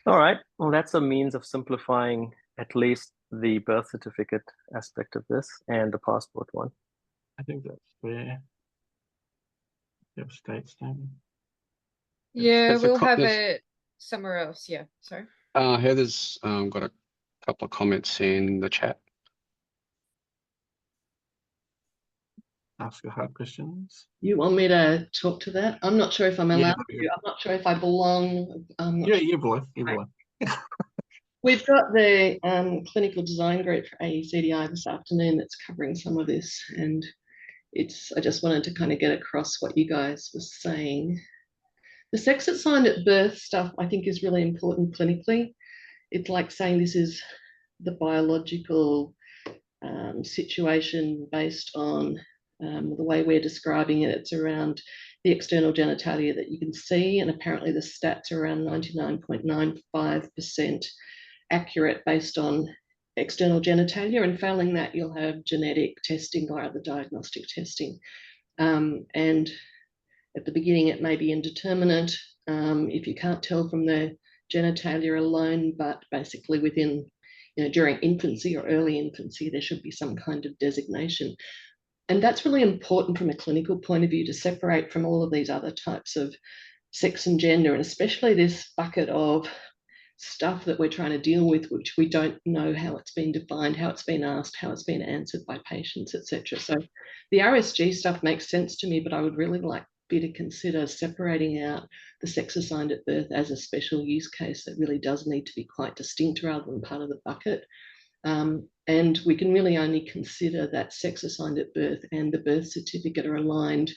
All right. Well, that's a means of simplifying at least the birth certificate aspect of this and the passport one. I think that's fair. You have states, don't you? Yeah, we'll have it somewhere else. Yeah, sorry. Heather's got a couple of comments in the chat. Ask the hard questions. You want me to talk to that? I'm not sure if I'm allowed to. I'm not sure if I belong. You belong. You belong. We've got the clinical design group for AECDI this afternoon that's covering some of this, and I just wanted to kind of get across what you guys were saying. The sex assigned at birth stuff I think is really important clinically. It's like saying this is the biological situation based on the way we're describing it. It's around the external genitalia that you can see, and apparently the stats are around 99.95% accurate based on external genitalia, and failing that you'll have genetic testing or other diagnostic testing. And at the beginning it may be indeterminate if you can't tell from the genitalia alone, but basically within, during infancy or early infancy, there should be some kind of designation. And that's really important from a clinical point of view to separate from all of these other types of sex and gender, and especially this bucket of stuff that we're trying to deal with, which we don't know how it's been defined, how it's been asked, how it's been answered by patients, etc. So the RSG stuff makes sense to me, but I would really like you to consider separating out the sex assigned at birth as a special use case that really does need to be quite distinct rather than part of the bucket. And we can really only consider that sex assigned at birth and the birth certificate are aligned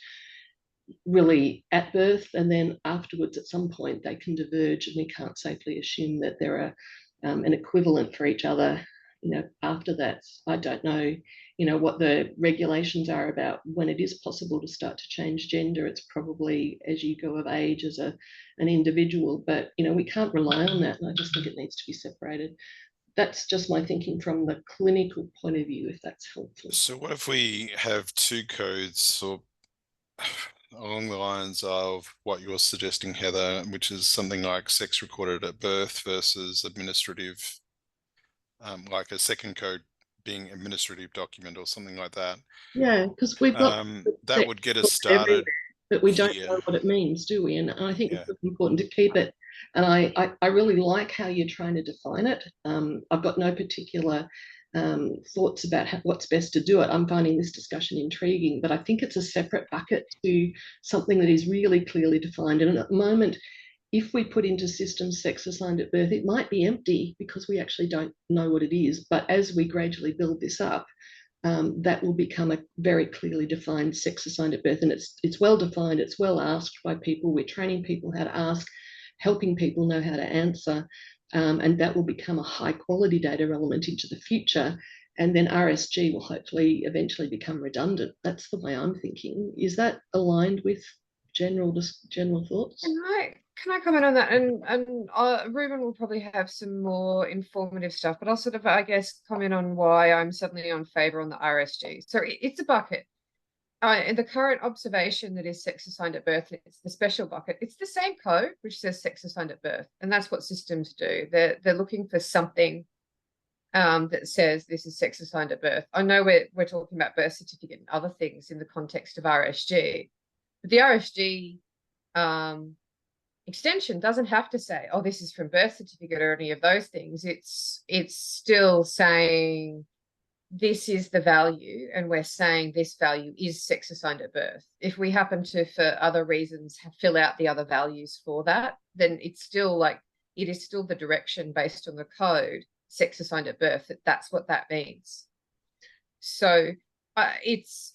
really at birth, and then afterwards at some point they can diverge, and we can't safely assume that there are an equivalent for each other after that. I don't know what the regulations are about when it is possible to start to change gender. It's probably as you go of age as an individual, but we can't rely on that, and I just think it needs to be separated. That's just my thinking from the clinical point of view, if that's helpful. So what if we have two codes, or along the lines of what you're suggesting, Heather, which is something like sex recorded at birth versus administrative, like a second code being administrative document or something like that? Yeah, because we've got that would get us started. but we don't Yeah. know what it means, do we? And I think Yeah. it's important to keep it. And I really like how you're trying to define it. I've got no particular thoughts about what's best to do it. I'm finding this discussion intriguing, but I think it's a separate bucket to something that is really clearly defined. And at the moment, if we put into systems sex assigned at birth, it might be empty because we actually don't know what it is. But as we gradually build this up, that will become a very clearly defined sex assigned at birth. And it's well defined, it's well asked by people. We're training people how to ask, helping people know how to answer. And that will become a high quality data element into the future. And then RSG will hopefully eventually become redundant. That's the way I'm thinking. Is that aligned with general thoughts? Can I comment on that? And Ruben will probably have some more informative stuff, but I'll sort of, I guess, comment on why I'm suddenly on favour on the RSG. So it's a bucket. In the current observation that is sex assigned at birth, it's the special bucket. It's the same code which says sex assigned at birth, and that's what systems do. They're looking for something that says this is sex assigned at birth. I know we're talking about birth certificate and other things in the context of RSG, but the RSG extension doesn't have to say, oh, this is from birth certificate or any of those things. It's still saying this is the value, and we're saying this value is sex assigned at birth. If we happen to, for other reasons, fill out the other values for that, then it's still like, it is still the direction based on the code, sex assigned at birth, that's what that means. So it's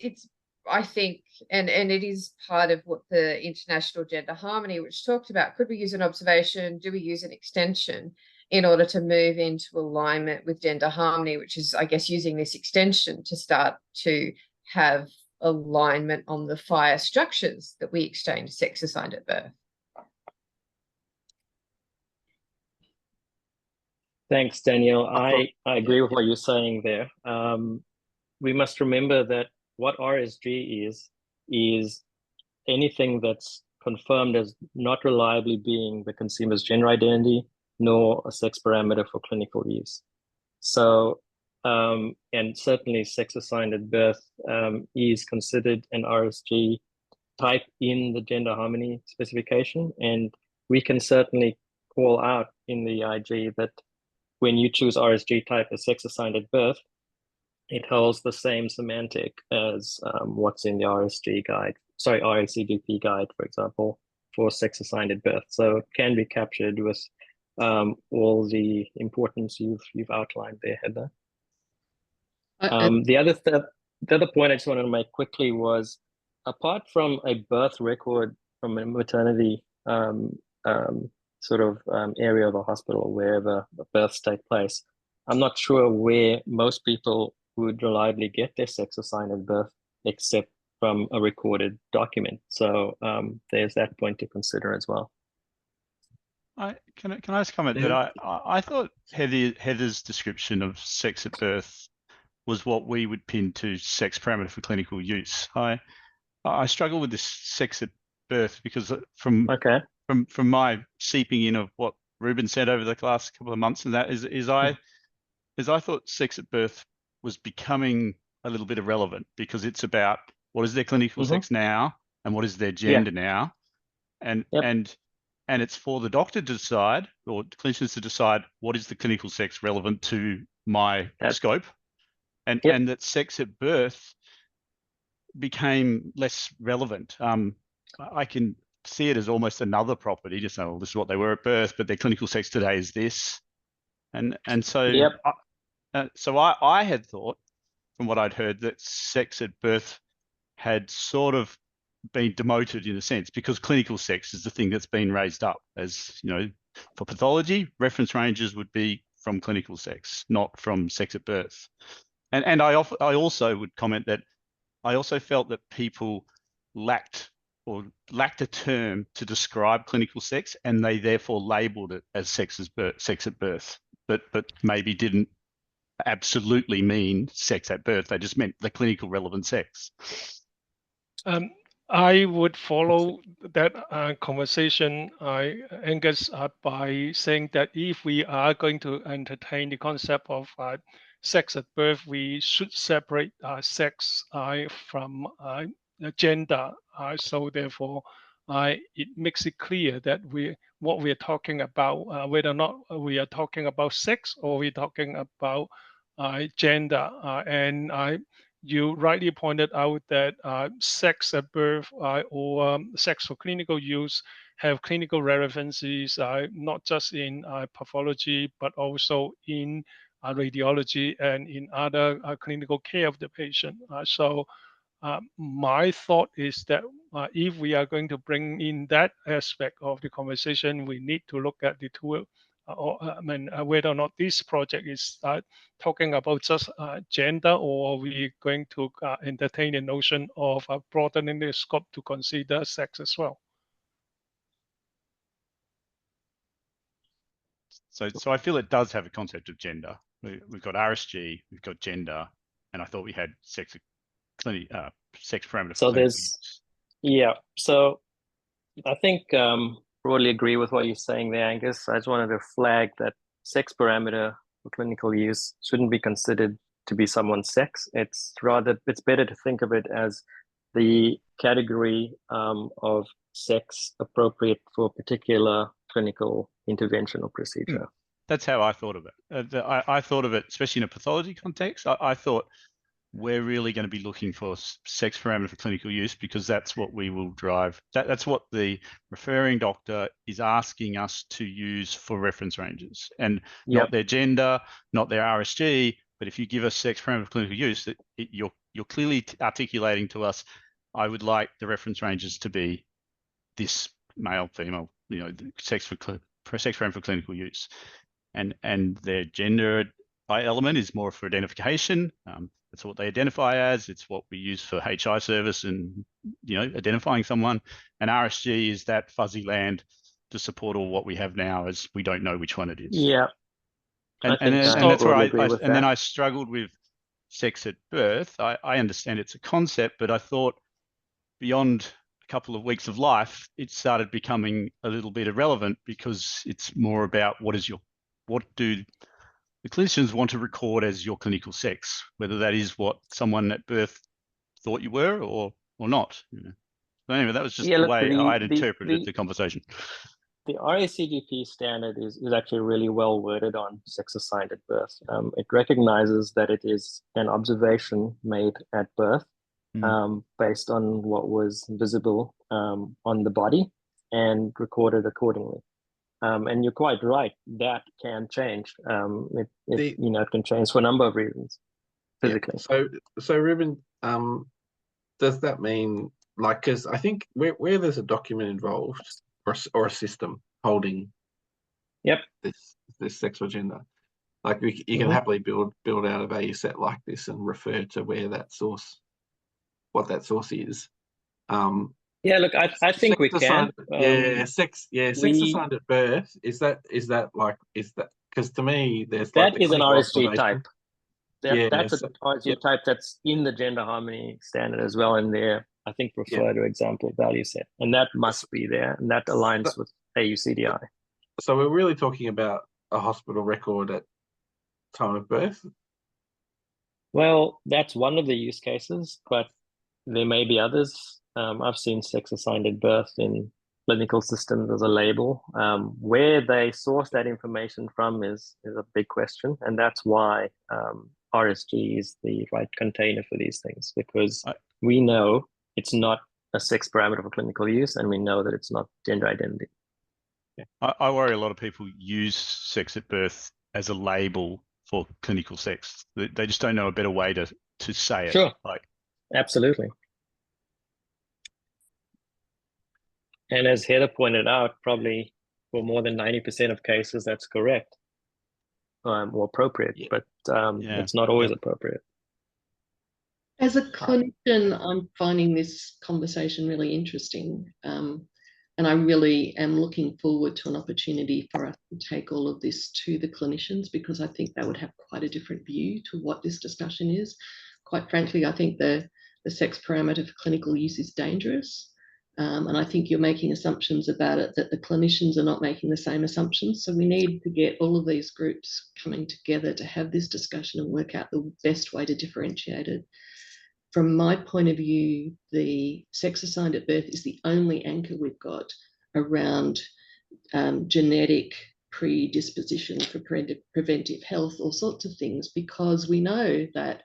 I think, and it is part of what the International Gender Harmony, which talked about, could we use an observation? Do we use an extension in order to move into alignment with gender harmony, which is, I guess, using this extension to start to have alignment on the FHIR structures that we exchange sex assigned at birth. Thanks, Danielle. I agree with what you're saying there. We must remember that what RSG is anything that's confirmed as not reliably being the consumer's gender identity nor a sex parameter for clinical use. So, and certainly sex assigned at birth is considered an RSG type in the gender harmony specification. And we can certainly call out in the IG that when you choose RSG type as sex assigned at birth, it holds the same semantic as what's in the RSCGP guide, for example, for sex assigned at birth. So it can be captured with all the importance you've outlined there, Heather. The other point I just wanted to make quickly was, apart from a birth record from a maternity sort of area of a hospital, wherever the births take place, I'm not sure where most people would reliably get their sex assigned at birth except from a recorded document. So there's that point to consider as well. Can I just comment that I thought Heather's description of sex at birth was what we would pin to sex parameter for clinical use. I struggle with this sex at birth because from my seeping in of what Ruben said over the last couple of months, and that is I thought sex at birth was becoming a little bit irrelevant because it's about what is their clinical sex now and what is their gender now, and it's for the doctor to decide, or clinicians to decide, what is the clinical sex relevant to my scope, and that sex at birth became less relevant. I can see it as almost another property, just say, well, this is what they were at birth, but their clinical sex today is this, and so so I had thought, from what I'd heard, that sex at birth had sort of been demoted in a sense, because clinical sex is the thing that's been raised up. As you know, for pathology, reference ranges would be from clinical sex, not from sex at birth. And I also would comment that I also felt that people lacked a term to describe clinical sex, and they therefore labelled it as sex at birth, but maybe didn't absolutely mean sex at birth. They just meant the clinical relevant sex. I would follow that conversation, Angus, by saying that if we are going to entertain the concept of sex at birth, we should separate sex from gender. So therefore, it makes it clear that what we're talking about, whether or not we are talking about sex or we're talking about gender. And you rightly pointed out that sex at birth or sex for clinical use have clinical relevancies, not just in pathology, but also in radiology and in other clinical care of the patient. So my thought is that if we are going to bring in that aspect of the conversation, we need to look at the two, whether or not this project is talking about just gender, or are we going to entertain the notion of broadening the scope to consider sex as well. So I feel it does have a concept of gender. We've got RSG, we've got gender, and I thought we had sex parameter. So there's, yeah. So I think broadly agree with what you're saying there, Angus. I just wanted to flag that sex parameter for clinical use shouldn't be considered to be someone's sex. It's better to think of it as the category of sex appropriate for a particular clinical intervention or procedure. That's how I thought of it. I thought of it, especially in a pathology context. I thought we're really going to be looking for sex parameter for clinical use, because that's what we will drive. That's what the referring doctor is asking us to use for reference ranges, and not their gender, not their RSG. But if you give us sex parameter for clinical use, you're clearly articulating to us, I would like the reference ranges to be this male, female, sex parameter for clinical use, and their gender element is more for identification. That's what they identify as. It's what we use for HI service and identifying someone. And RSG is that fuzzy land to support all what we have now, as we don't know which one it is. Yeah, and that's where then I struggled with sex at birth. I understand it's a concept, but I thought beyond a couple of weeks of life, it started becoming a little bit irrelevant, because it's more about what do the clinicians want to record as your clinical sex, whether that is what someone at birth thought you were or not. But anyway, that was just the way I had interpreted the conversation. The RACGP standard is actually really well worded on sex assigned at birth. It recognizes that it is an observation made at birth based on what was visible on the body and recorded accordingly. And you're quite right, that can change. It can change for a number of reasons physically. Yeah. So Ruben, does that mean, because I think where there's a document involved or a system holding this sex or gender, you can happily build out a value set like this and refer to where that source, what that source is. Yeah, look, I think we can. Sex assigned at birth. Is that because to me there's that is an RSG type. That's an RSG type that's in the gender harmony standard as well, in there. I think refer to example value set, and that must be there, and that aligns with AUCDI. So we're really talking about a hospital record at time of birth. Well, that's one of the use cases, but there may be others. I've seen sex assigned at birth in clinical systems as a label. Where they source that information from is a big question, and that's why RSG is the right container for these things, because we know it's not a sex parameter for clinical use, and we know that it's not gender identity. I worry a lot of people use sex at birth as a label for clinical sex. They just don't know a better way to say it. Sure, absolutely. And as Heather pointed out, probably for more than 90% of cases, that's correct or appropriate, but it's not always appropriate. As a clinician, I'm finding this conversation really interesting. And I really am looking forward to an opportunity for us to take all of this to the clinicians, because I think they would have quite a different view to what this discussion is. Quite frankly, I think the sex parameter for clinical use is dangerous. And I think you're making assumptions about it that the clinicians are not making the same assumptions. So we need to get all of these groups coming together to have this discussion and work out the best way to differentiate it. from my point of view, the sex assigned at birth is the only anchor we've got around genetic predisposition for preventive health, all sorts of things, because we know that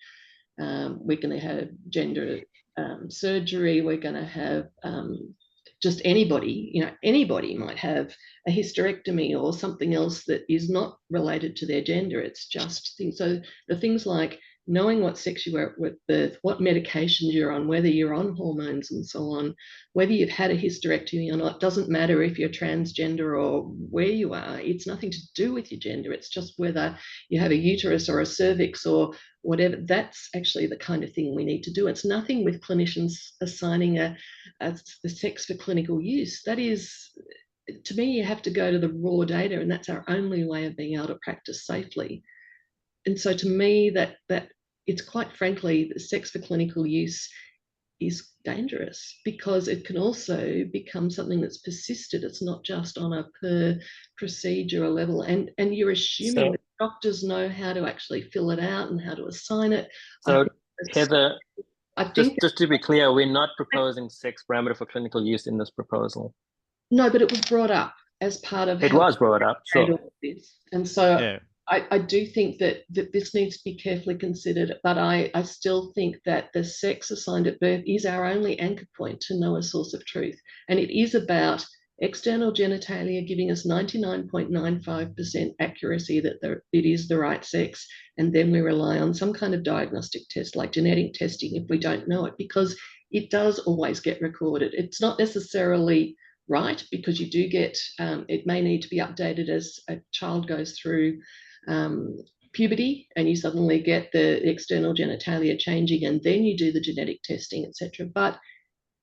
we're going to have gender surgery, we're going to have just anybody, anybody might have a hysterectomy or something else that is not related to their gender. It's just things. So the things like knowing what sex you are at birth, what medications you're on, whether you're on hormones and so on, whether you've had a hysterectomy or not, doesn't matter if you're transgender or where you are. It's nothing to do with your gender. It's just whether you have a uterus or a cervix or whatever. That's actually the kind of thing we need to do. It's nothing with clinicians assigning the sex for clinical use. That is, to me, you have to go to the raw data, and that's our only way of being able to practice safely. And so to me, that it's quite frankly, the sex for clinical use is dangerous because it can also become something that's persisted. It's not just on a per procedure level, and you're assuming that doctors know how to actually fill it out and how to assign it. So Heather, just to be clear, we're not proposing sex parameter for clinical use in this proposal. No, but it was brought up as part of it was brought up, sure. And so yeah. I do think that this needs to be carefully considered, but I still think that the sex assigned at birth is our only anchor point to know a source of truth. And it is about external genitalia giving us 99.95% accuracy that it is the right sex. And then we rely on some kind of diagnostic test like genetic testing if we don't know it, because it does always get recorded. It's not necessarily right, because you do get, it may need to be updated as a child goes through puberty and you suddenly get the external genitalia changing and then you do the genetic testing, etc. But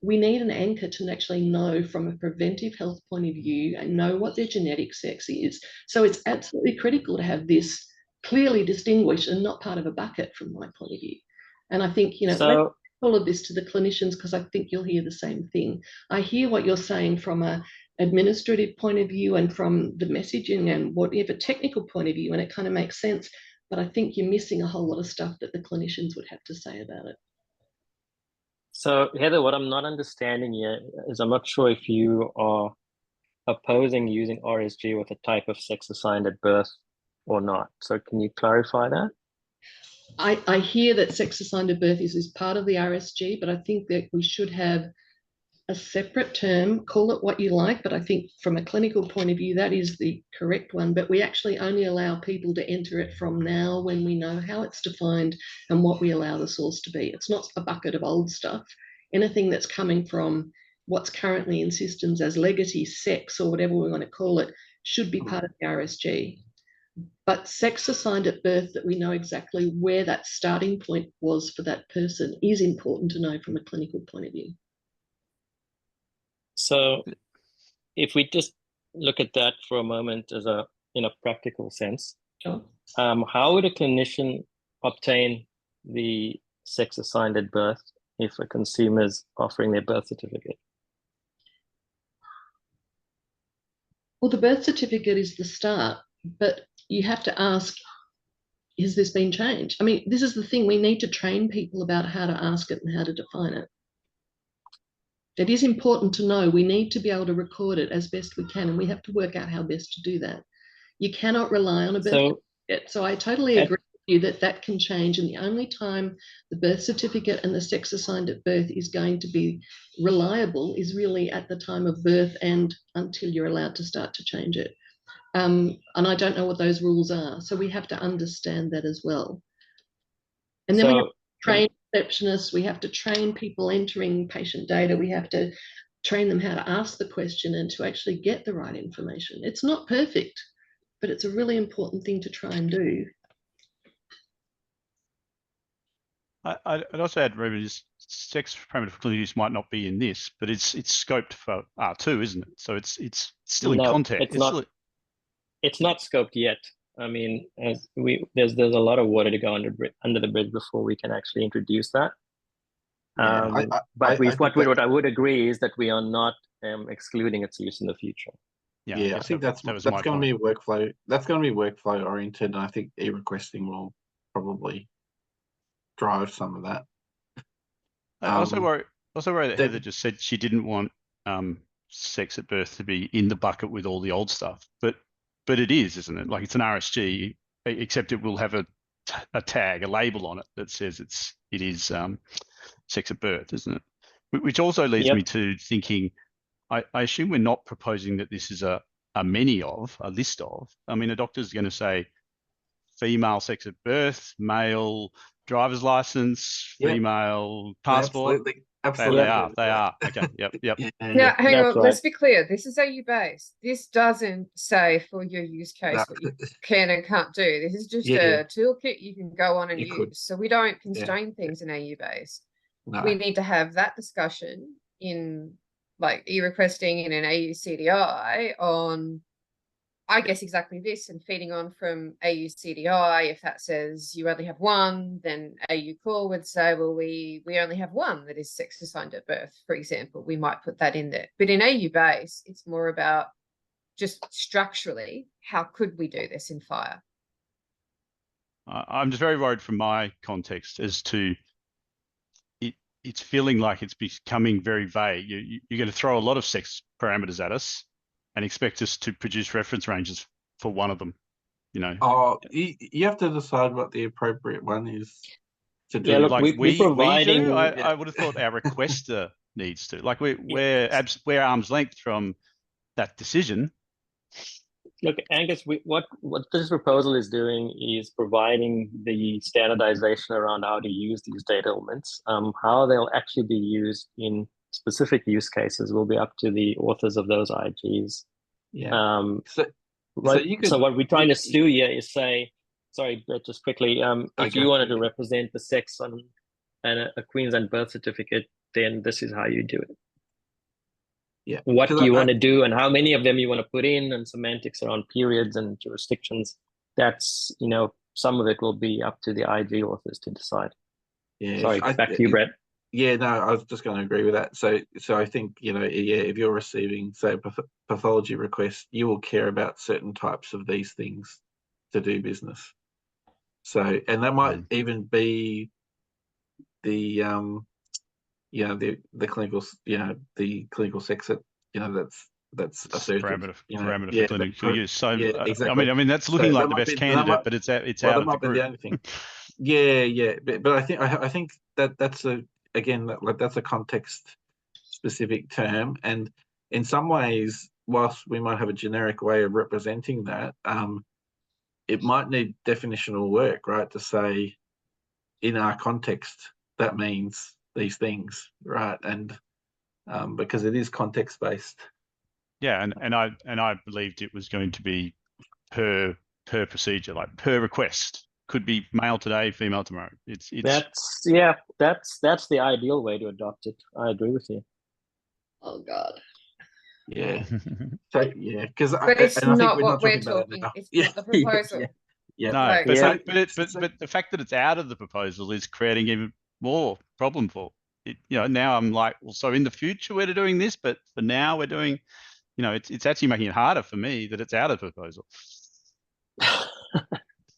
we need an anchor to actually know from a preventive health point of view and know what their genetic sex is. So it's absolutely critical to have this clearly distinguished and not part of a bucket from my point of view. And I think, so, all of this to the clinicians, because I think you'll hear the same thing. I hear what you're saying from a administrative point of view and from the messaging and whatever technical point of view, and it kind of makes sense, but I think you're missing a whole lot of stuff that the clinicians would have to say about it. So Heather, what I'm not understanding here is I'm not sure if you are opposing using RSG with a type of sex assigned at birth or not. So can you clarify that? I hear that sex assigned at birth is part of the RSG, but I think that we should have a separate term, call it what you like, but I think from a clinical point of view, that is the correct one. But we actually only allow people to enter it from now when we know how it's defined and what we allow the source to be. It's not a bucket of old stuff. Anything that's coming from what's currently in systems as legacy sex or whatever we want to call it should be part of the RSG. But sex assigned at birth, that we know exactly where that starting point was for that person, is important to know from a clinical point of view. So if we just look at that for a moment as in a practical sense, sure. How would a clinician obtain the sex assigned at birth if a consumer is offering their birth certificate? Well, the birth certificate is the start, but you have to ask, has this been changed? I mean, this is the thing, we need to train people about how to ask it and how to define it. It is important to know. We need to be able to record it as best we can, and we have to work out how best to do that. You cannot rely on a birth certificate. So I totally agree with you that can change, and the only time the birth certificate and the sex assigned at birth is going to be reliable is really at the time of birth and until you're allowed to start to change it. And I don't know what those rules are, so we have to understand that as well. And then we have to train receptionists, we have to train people entering patient data, we have to train them how to ask the question and to actually get the right information. It's not perfect, but it's a really important thing to try and do. I'd also add, Ruben, sex parameter for clinical use might not be in this, but it's scoped for R2, isn't it? So it's still in context. It's not scoped yet. I mean, there's a lot of water to go under the bridge before we can actually introduce that. What I would agree is that we are not excluding its use in the future. Yeah, I think that's going to be workflow. That's going to be workflow oriented, and I think e-requesting will probably drive some of that. I also worry that then- Heather just said she didn't want sex at birth to be in the bucket with all the old stuff, but it is, isn't it? Like it's an RSG, except it will have a tag, a label on it that says it is sex at birth, isn't it? Which also leads Yep. me to thinking, I assume we're not proposing that this is a list of. I mean, a doctor's going to say female sex at birth, male driver's license, Yep. female passport. Absolutely. They are. Okay. Yep. Yeah. Now, hang That's on, let's right. be clear. This is AU based. This doesn't say for your use case what you can and can't do. This is just Yeah. a toolkit you can go on and You use. could. So we don't constrain things in AU based. No. We need to have that discussion in like e-requesting in an AU CDI on, I guess, exactly this, and feeding on from AU CDI. If that says you only have one, then AU core would say, well, we only have one that is sex assigned at birth, for example. We might put that in there. But in AU base, it's more about just structurally, how could we do this in FHIR? I'm just very worried from my context as to it's feeling like it's becoming very vague. You're going to throw a lot of sex parameters at us and expect us to produce reference ranges for one of them, you know. Oh, you have to decide what the appropriate one is to do. Yeah, look, Like we're providing. do. I would have thought our requester needs to. Like we're arm's length from that decision. Look, Angus, what this proposal is doing is providing the standardization around how to use these data elements. How they'll actually be used in specific use cases will be up to the authors of those IGs. Yeah. So what we're trying to do here is say, sorry, but just quickly, if you wanted to represent the sex on a Queensland birth certificate, then this is how you do it. Yeah. What you want to do and how many of them you want to put in, and semantics around periods and jurisdictions. That's, some of it will be up to the IG authors to decide. Yeah. Sorry, back to you, Brett. Yeah, no, I was just going to agree with that. So I think, if you're receiving, say, a pathology request, you will care about certain types of these things to do business. So, and that might even be the the clinical, the clinical sex that, that's asserted. Parameter for clinical use. So, exactly. I mean, that's looking like the best candidate, but it's out of the group. The only thing. Yeah. But I think that's that's a context specific term, and in some ways, whilst we might have a generic way of representing that, it might need definitional work, right? To say, in our context, that means these things, right? And because it is context based. Yeah, and I believed it was going to be per procedure, like per request. Could be male today, female tomorrow. That's the ideal way to adopt it. I agree with you. Oh God. Yeah. So because but it's not what we're talking. It's not the proposal. Yeah. No, but but the fact that it's out of the proposal is creating even more problem for it. Now I'm like, well, so in the future we're doing this, but for now we're doing, it's actually making it harder for me that it's out of the proposal.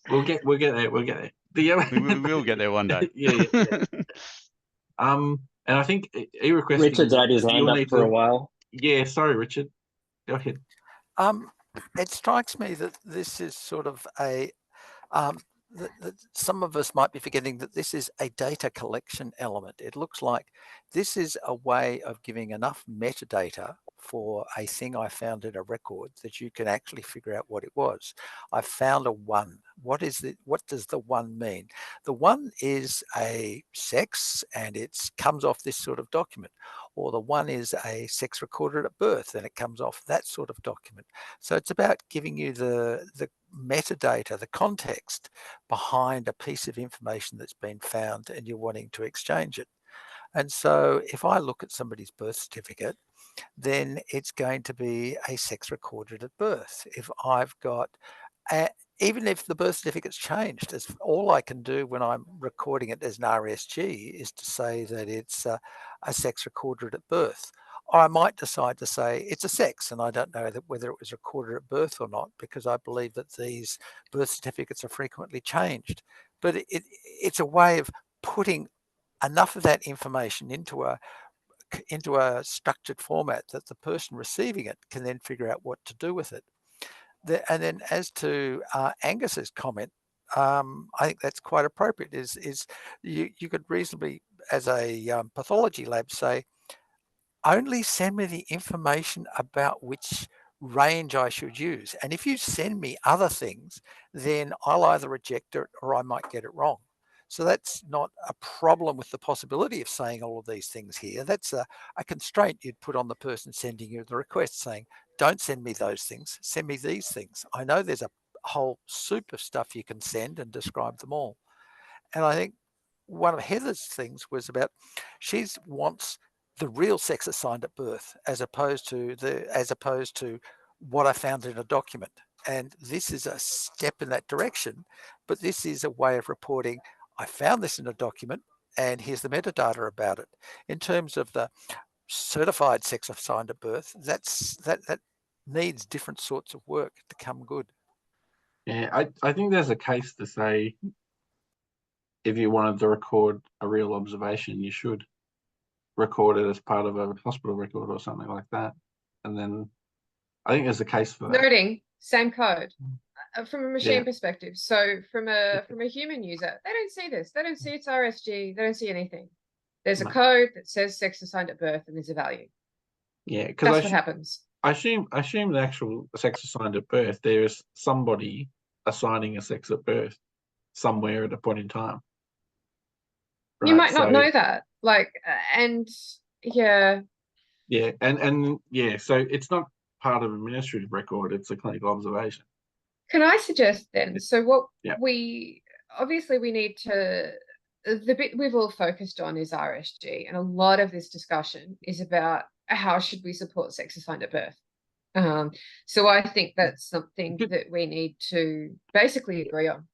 We'll get there. We'll get there. We will get there one day. Yeah. And I think e-requesting. Richard's had his hand up for a while. Yeah, sorry, Richard. Go ahead. It strikes me that this is sort of a that some of us might be forgetting that this is a data collection element. It looks like this is a way of giving enough metadata for a thing I found in a record that you can actually figure out what it was. I found a 1. What is it? What does the 1 mean? The 1 is a sex and it comes off this sort of document, or the 1 is a sex recorded at birth and it comes off that sort of document. So it's about giving you the metadata, the context behind a piece of information that's been found and you're wanting to exchange it. And so if I look at somebody's birth certificate, then it's going to be a sex recorded at birth. If I've got, even if the birth certificate's changed, all I can do when I'm recording it as an RSG is to say that it's a sex recorded at birth. Or I might decide to say it's a sex, and I don't know whether it was recorded at birth or not, because I believe that these birth certificates are frequently changed. But it's a way of putting enough of that information into a structured format that the person receiving it can then figure out what to do with it. And then as to Angus's comment, I think that's quite appropriate. Is you could reasonably, as a pathology lab, say, only send me the information about which range I should use. And if you send me other things, then I'll either reject it or I might get it wrong. So that's not a problem with the possibility of saying all of these things here. That's a constraint you'd put on the person sending you the request, saying, don't send me those things, send me these things. I know there's a whole soup of stuff you can send and describe them all. And I think one of Heather's things was about, she wants the real sex assigned at birth as opposed to what I found in a document. And this is a step in that direction, but this is a way of reporting, I found this in a document and here's the metadata about it. In terms of the certified sex assigned at birth, that needs different sorts of work to come good. Yeah, I think there's a case to say if you wanted to record a real observation, you should record it as part of a hospital record or something like that. And then I think there's a case for that. Noting, same code. From a machine Yeah. perspective. So from a human user, they don't see this. They don't see its RSG. They don't see anything. There's a No. code that says sex assigned at birth and there's a value. Yeah, That's because what happens. I assume the actual sex assigned at birth, there is somebody assigning a sex at birth somewhere at a point in time. You Right, might not so- know that. Like, and yeah. Yeah, and yeah, so it's not part of administrative record, it's a clinical observation. Can I suggest then? So what Yeah. we obviously we need to, the bit we've all focused on is RSG, and a lot of this discussion is about how should we support sex assigned at birth. So I think that's something that we need to basically agree on,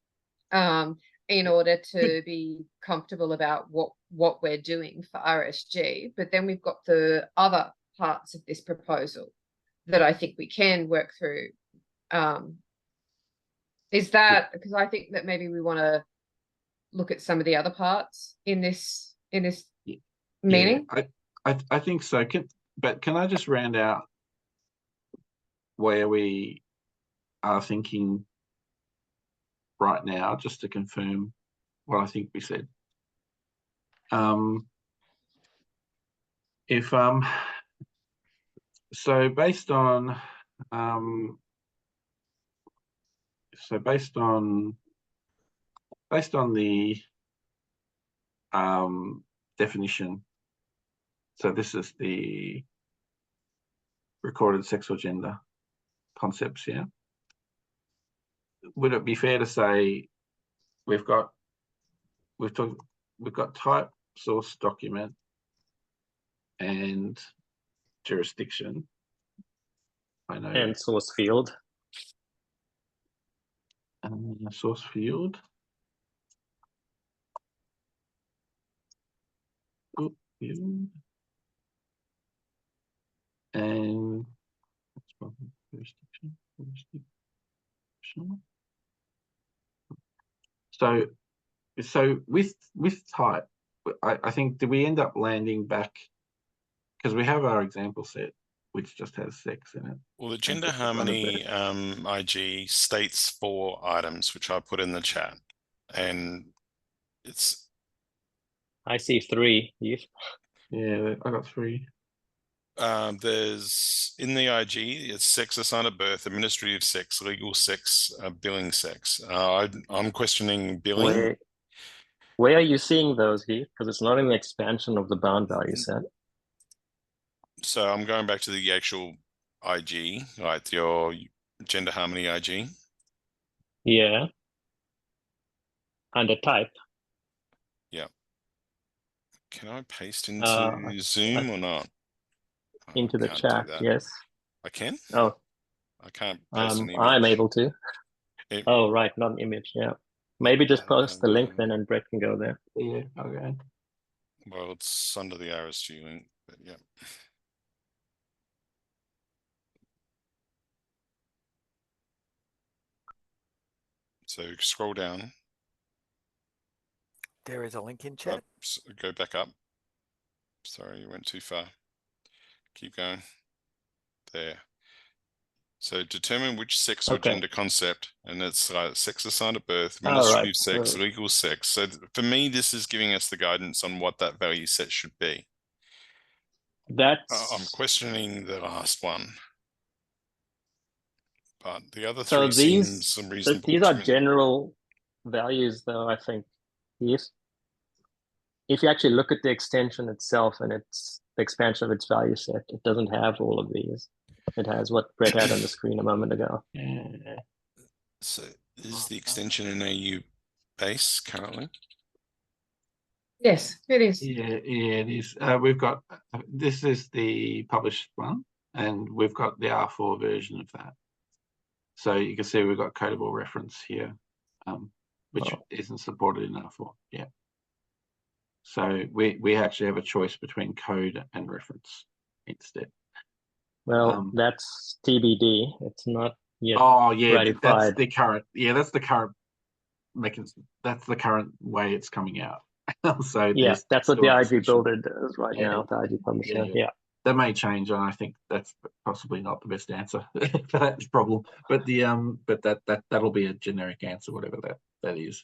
in order to be comfortable about what we're doing for RSG. But then we've got the other parts of this proposal that I think we can work through. Is that because I think that maybe we want to look at some of the other parts in this meeting? Yeah, I think so. Can I just round out where we are thinking right now, just to confirm what I think we said. So based on the definition, so this is the recorded sex or gender concepts, yeah. Would it be fair to say we've got type, source, document, and jurisdiction? I know. And source field. Source field. Field. And that's probably jurisdiction. So with type, I think, did we end up landing back, because we have our example set which just has sex in it. Well, the gender harmony IG states 4 items, which I put in the chat, and it's. I see 3, Eve. Yeah, I got 3. There's in the IG, it's sex assigned at birth, administrative sex, legal sex, billing sex. I'm questioning billing. Where are you seeing those, Eve? Because it's not an expansion of the bound value set. So I'm going back to the actual IG, like your gender harmony IG. Yeah. Under type. Yeah. Can I paste into Zoom or not? Into the chat, yes. I can? Oh. I can't paste an image. I'm able to. Oh, right, not an image, yeah. Maybe just post the link then and Brett can go there. Yeah, okay. Well, it's under the RSG link, but yeah. So scroll down. There is a link in chat. Go back up. Sorry, you went too far. Keep going. There. So determine which sex or Okay. gender concept, and it's sex assigned at birth, All administrative right, sex, so- legal sex. So for me, this is giving us the guidance on what that value set should be. That's I'm questioning the last one, but the other so three seems reasonable these to are me. general values, though. I think yes. If you actually look at the extension itself and its the expansion of its value set, it doesn't have all of these. It has what Brett had on the screen a moment ago. So is the extension an AU base currently? Yes, it is. Yeah, it is. We've got, this is the published one, and we've got the R4 version of that. So you can see we've got codable reference here, which isn't supported in R4. Yeah. So we actually have a choice between code and reference instead. Well, that's TBD. It's not yet Oh yeah, ratified. that's the current. Yeah, that's the current mechanism. That's the current way it's coming out. So Yeah, that's what the IG discussion. builder does right Yeah. now. The IG publisher. Yeah. That may change, and I think that's possibly not the best answer for that problem. But the but that'll be a generic answer, whatever that is.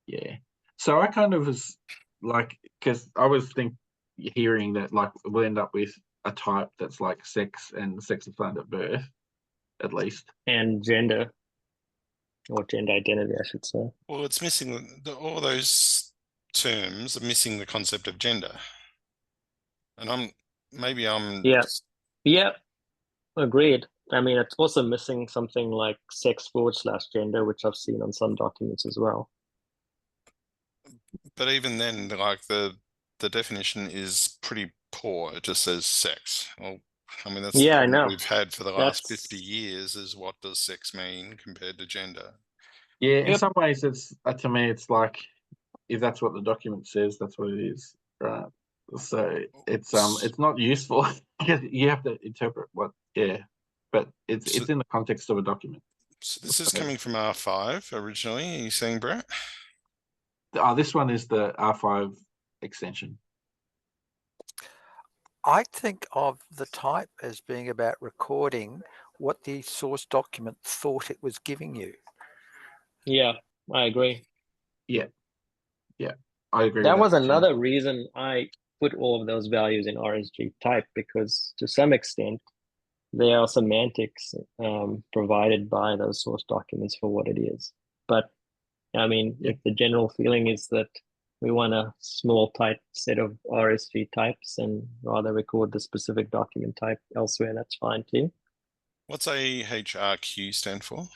Yeah. So I kind of was like, because I was hearing that like we'll end up with a type that's like sex and sex assigned at birth, at least, And gender, or gender identity, I should say. Well, it's missing all those terms are missing the concept of gender. And Yeah, agreed. I mean, it's also missing something like sex/gender, which I've seen on some documents as well. But even then, like the definition is pretty poor. It just says sex. Well, I mean, that's the Yeah, I problem know. we've had for the last That's- 50 years is what does sex mean compared to gender? Yeah, in Yep. some ways, it's to me, it's like if that's what the document says, that's what it is, right? So it's not useful because you have to interpret what, but it's in the context of a document. So this is coming from R5 originally. Are you saying, Brett? This one is the R5 extension. I think of the type as being about recording what the source document thought it was giving you. Yeah, I agree. Yeah, I agree. That with was another reason I put all of those values in RSG type, because to some extent, they are semantics provided by those source documents for what it is. But I mean, if the general feeling is that we want a small tight set of RSG types and rather record the specific document type elsewhere, that's fine too. What's AHRQ stand for?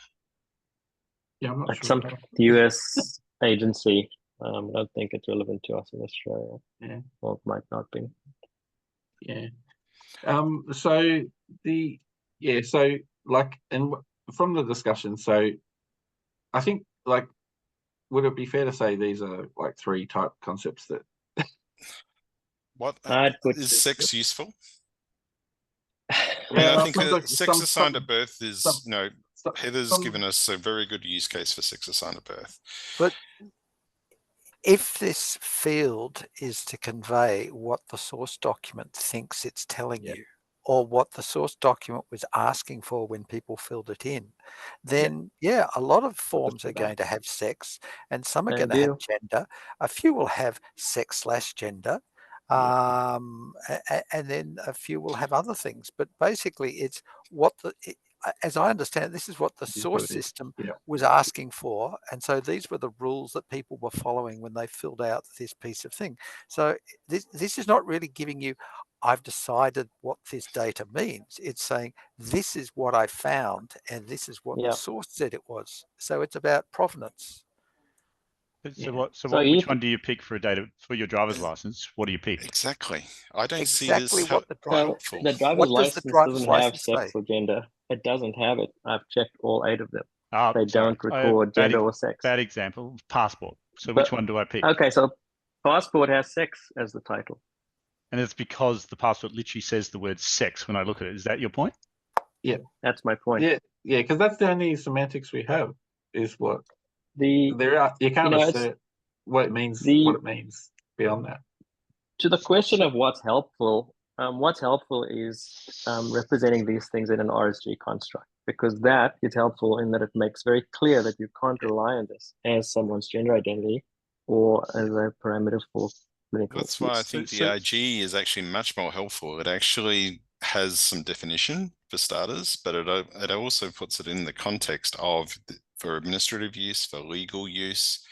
Yeah, I'm not Like sure. some US agency. I don't think it's relevant to us in Australia. Yeah. Or it might not be. Yeah. So like, and from the discussion, so I think like, would it be fair to say these are like three type concepts that What I'd put is sex useful? I mean, Well, I think sometimes- sex assigned at birth is, some- Heather's given us a very good use case for sex assigned at birth. But if this field is to convey what the source document thinks it's telling you, or what the source document was asking for when people filled it in, then a lot of forms are going to have sex, and some are They going to have do. gender. A few will have sex/gender, and then a few will have other things. But basically, it's what as I understand it, this is what the source system was asking for. And so these were the rules that people were following when they filled out this piece of thing. So this is not really giving you, I've decided what this data means. It's saying, this is what I found, and this is what the source said it was. So it's about provenance. Which one do you pick for your driver's license? What do you pick? Exactly. I don't see Exactly this what the helpful. The driver's license doesn't have sex or gender. It doesn't have it. I've checked all 8 of them. They don't record gender or sex. Bad example. Passport. So which one do I pick? Okay, so passport has sex as the title. And it's because the passport literally says the word sex when I look at it. Is that your point? Yeah, that's my point. Yeah, because that's the only semantics we have. Is what you can't assert. what it means beyond that. To the question of what's helpful is representing these things in an RSG construct, because that is helpful in that it makes very clear that you can't rely on this as someone's gender identity or as a parameter for clinical That's why I use. think the IG is actually much more helpful. It actually has some definition for starters, but it also puts it in the context of for administrative use, for legal use,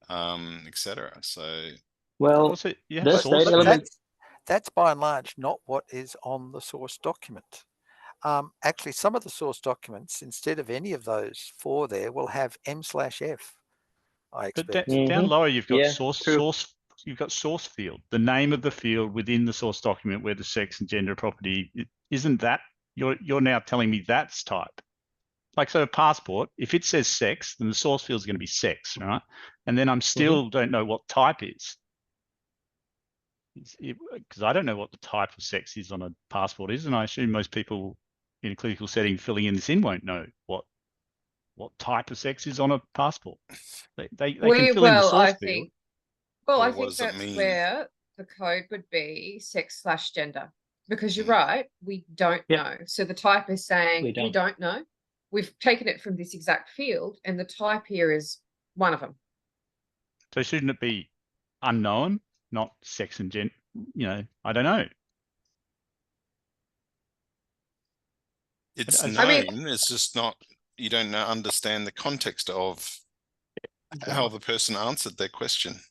etc. So, well, Also, you have this source data field. element, That's by and large not what is on the source document. Actually, some of the source documents, instead of any of those 4 there, will have M/F. I But expect. down lower, you've got Yeah, true. you've got source field, the name of the field within the source document where the sex and gender property isn't that. You're now telling me that's type. Like, so a passport, if it says sex, then the source field is going to be sex, right? And then I'm still don't know what type is. Because I don't know what the type of sex is on a passport is, and I assume most people in a clinical setting filling in this in won't know what type of sex is on a passport. They can fill in the source field. Well, Or I what think does it that's mean? where the code would be sex/gender, because you're Mm. right, we don't Yep. know. So the type is saying We we don't. don't know. We've taken it from this exact field, and the type here is one of them. So shouldn't it be unknown, not sex and gender? I don't know. It's I known. mean- It's just not. You don't understand the context of how the person answered their question.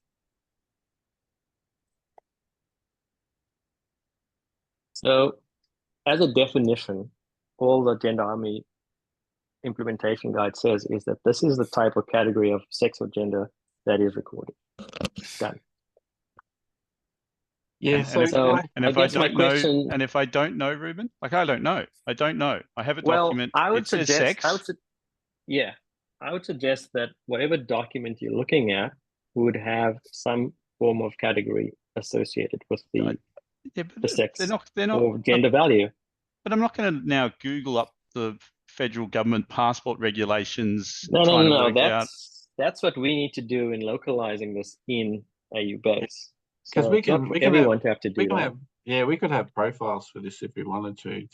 So, as a definition, all the Gender Army implementation guide says is that this is the type of category of sex or gender that is recorded. Done. Yeah. And So, if I guess my don't know, question- and if I don't know, Ruben, like I don't know. I have a document. I would it says suggest, sex. I would suggest that whatever document you're looking at would have some form of category associated with the sex They're not. or gender value. But I'm not going to now Google up the federal government passport regulations. No. Work out. That's what we need to do in localizing this in AU base. because So we it's not can, for we can everyone have, to have to do we can that. have, we could have profiles for this if we wanted to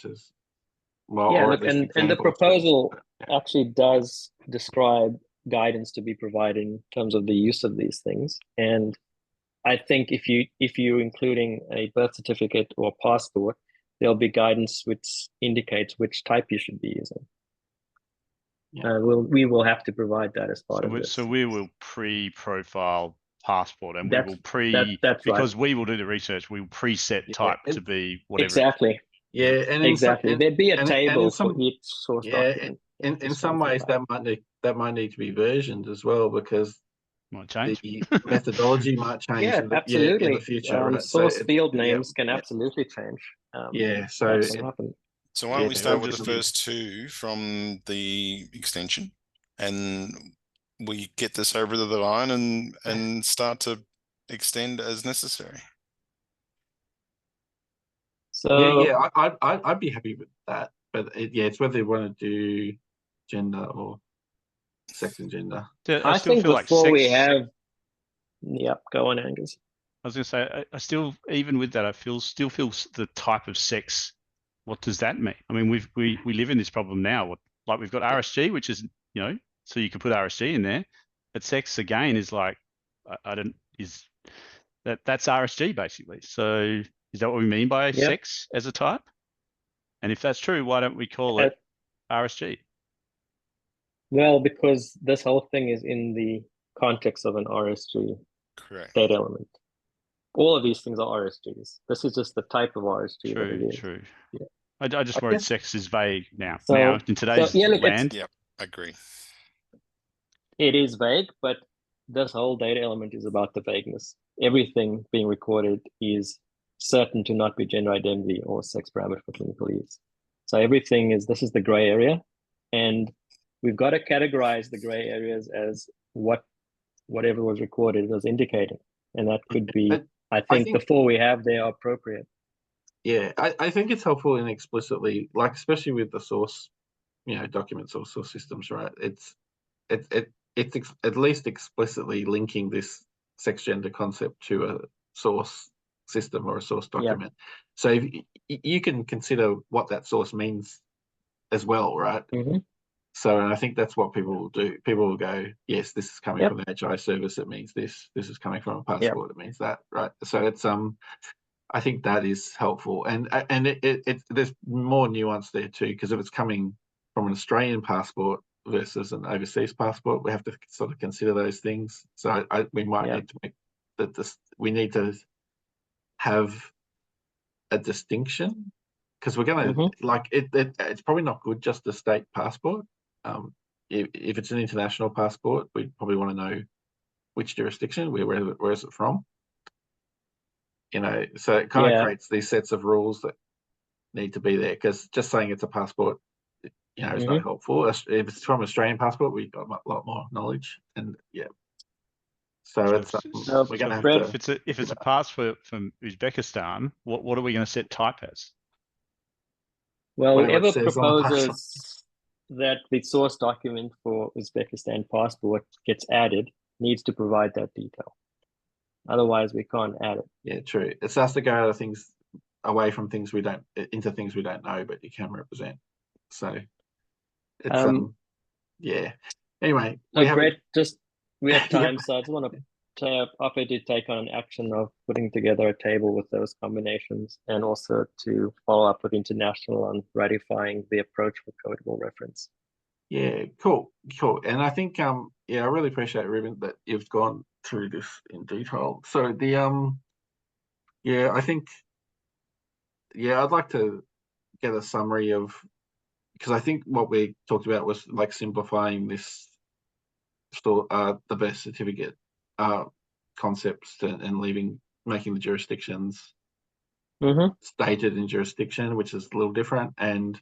well, Yeah, or look, at least and the examples. proposal actually does describe guidance to be provided in terms of the use of these things. And I think if you're including a birth certificate or passport, there'll be guidance which indicates which type you should be using. Yeah. We will have to provide that as part of this. So we will pre-profile passport, and we will that's because right. we will do the research. We will preset type to be whatever. Exactly. Yeah, and Exactly. There'd be a table some, for each source document. In some ways, that might need to be versioned as well, because might change. the methodology might change. Yeah, absolutely. In the future, right? Source So field names can absolutely change. So that can happen. So why don't we start with the just first 2 from the extension, and we get this over the line and start to extend as necessary. So I'd be happy with that, but it's whether you want to do gender or sex and gender. I still think feel like before sex. we have, go on, Angus. I was going to say, I still, even with that, still feel the type of sex. What does that mean? I mean, we live in this problem now. Like we've got RSG, which is so you can put RSG in there, but sex again is like that's RSG basically. So is that what we mean by sex as a type? And if that's true, why don't we call it RSG? Well, because this whole thing is in the context of an RSG data element. All of these things are RSGs. This is just the type of RSG that it is. True. Yeah. I just worried sex is vague now. So, now in today's land. Yeah, I agree. It is vague, but this whole data element is about the vagueness. Everything being recorded is certain to not be gender identity or sex parameter for clinical use. So this is the gray area, and we've got to categorize the gray areas as whatever was recorded was indicating, and that could be. I think the 4 we have there are appropriate. Yeah, I think it's helpful in explicitly, like especially with the source, documents or source systems, right? It's at least explicitly linking this sex gender concept to a source system or a source document. So if you can consider what that source means as well, right? So, and I think that's what people will do. People will go, yes, this is coming from the HI service. It means this. This is coming from a passport. It means that, right? So it's I think that is helpful, and there's more nuance there too, because if it's coming from an Australian passport versus an overseas passport, we have to sort of consider those things. So we might need to make that. We need to have a distinction, because we're going to like it's probably not good just a state passport. If it's an international passport, we probably want to know which jurisdiction, where is it from. You know, so it kind of creates these sets of rules that need to be there, because just saying it's a passport, you know, is not helpful. If it's from Australian passport, we've got a lot more knowledge, and so it's we're going to have to. If it's a passport from Uzbekistan, what are we going to set type as? Well, whoever proposes that the source document for Uzbekistan passport gets added needs to provide that detail. Otherwise, we can't add it. Yeah, true. It starts to go out of things, away from things we don't, into things we don't know, but you can represent. So it's yeah. Anyway, we have time, so I just want to offer to take on an action of putting together a table with those combinations, and also to follow up with international on ratifying the approach for codable reference. Yeah, cool. And I think I really appreciate, Ruben, that you've gone through this in detail. So I think I'd like to get a summary of, because I think what we talked about was like simplifying this the birth certificate concepts and making the jurisdictions stated in jurisdiction, which is a little different, and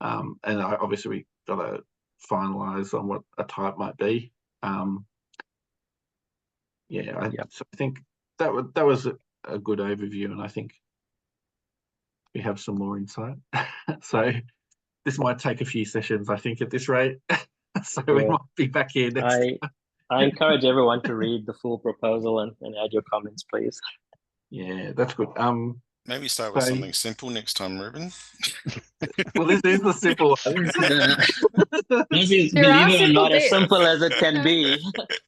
obviously we got to finalize on what a type might be. So I think that was a good overview, and I think we have some more insight. So this might take a few sessions, I think, at this rate. So we might be back here next time. I encourage everyone to read the full proposal and add your comments, please. Yeah, that's good. Maybe start with something simple next time, Ruben. Well, this is the simple one. This is, believe it or not, as simple as it can be.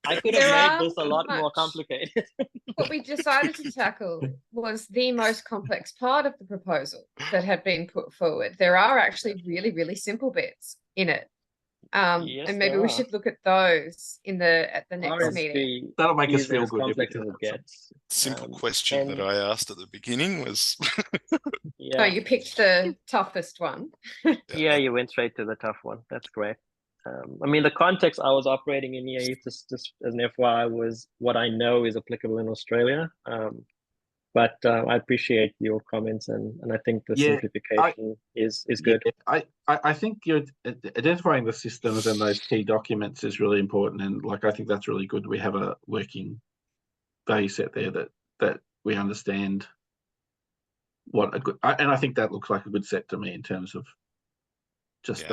I could have made this a lot more complicated. What we decided to tackle was the most complex part of the proposal that had been put forward. There are actually really, really simple bits in it. And maybe we should look at those at the next meeting. That'll make us feel good. Complex as it gets. Simple question that I asked at the beginning was. No, you picked the toughest one. Yeah, you went straight to the tough one. That's great. I mean, the context I was operating in here, just as an FYI, was what I know is applicable in Australia. But I appreciate your comments, and I think the simplification is good. I think you're identifying the systems and those key documents is really important, and I think that's really good. We have a working value set there that we understand what a good, and I think that looks like a good set to me in terms of just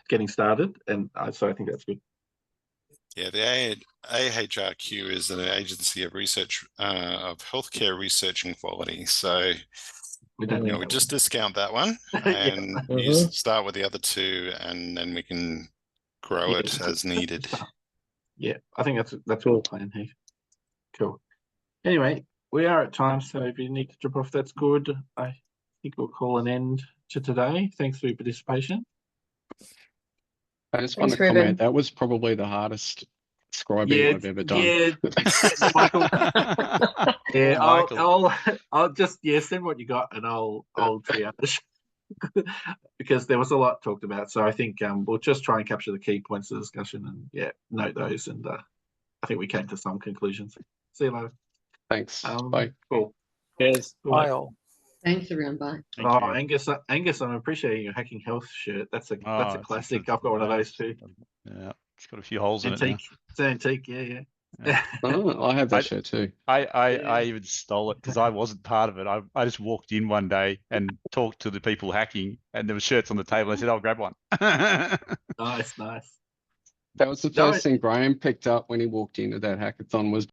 getting started, and so I think that's good. Yeah, the AHRQ is an agency of research of healthcare research and quality. So we just discount that one and start with the other two, and then we can grow it as needed. Yeah, I think that's all plan here. Cool. Anyway, we are at time, so if you need to drop off, that's good. I think we'll call an end to today. Thanks for your participation. I just want to comment, that was probably the hardest scribing I've ever done. Yeah, Michael. I'll just send what you got, and I'll triage because there was a lot talked about. So I think we'll just try and capture the key points of the discussion and note those. And I think we came to some conclusions. See you later. Thanks. Bye. Cool. Cheers. Bye all. Thanks, everyone. Bye. Angus, I'm appreciating your Hacking Health shirt. That's a classic. I've got one of those too. Yeah, it's got a few holes in it now. It's antique. Yeah. Oh, I have that shirt too. I even stole it because I wasn't part of it. I just walked in one day and talked to the people hacking, and there were shirts on the table. I said, "I'll grab one." Nice. That was the first thing Graham picked up when he walked into that hackathon was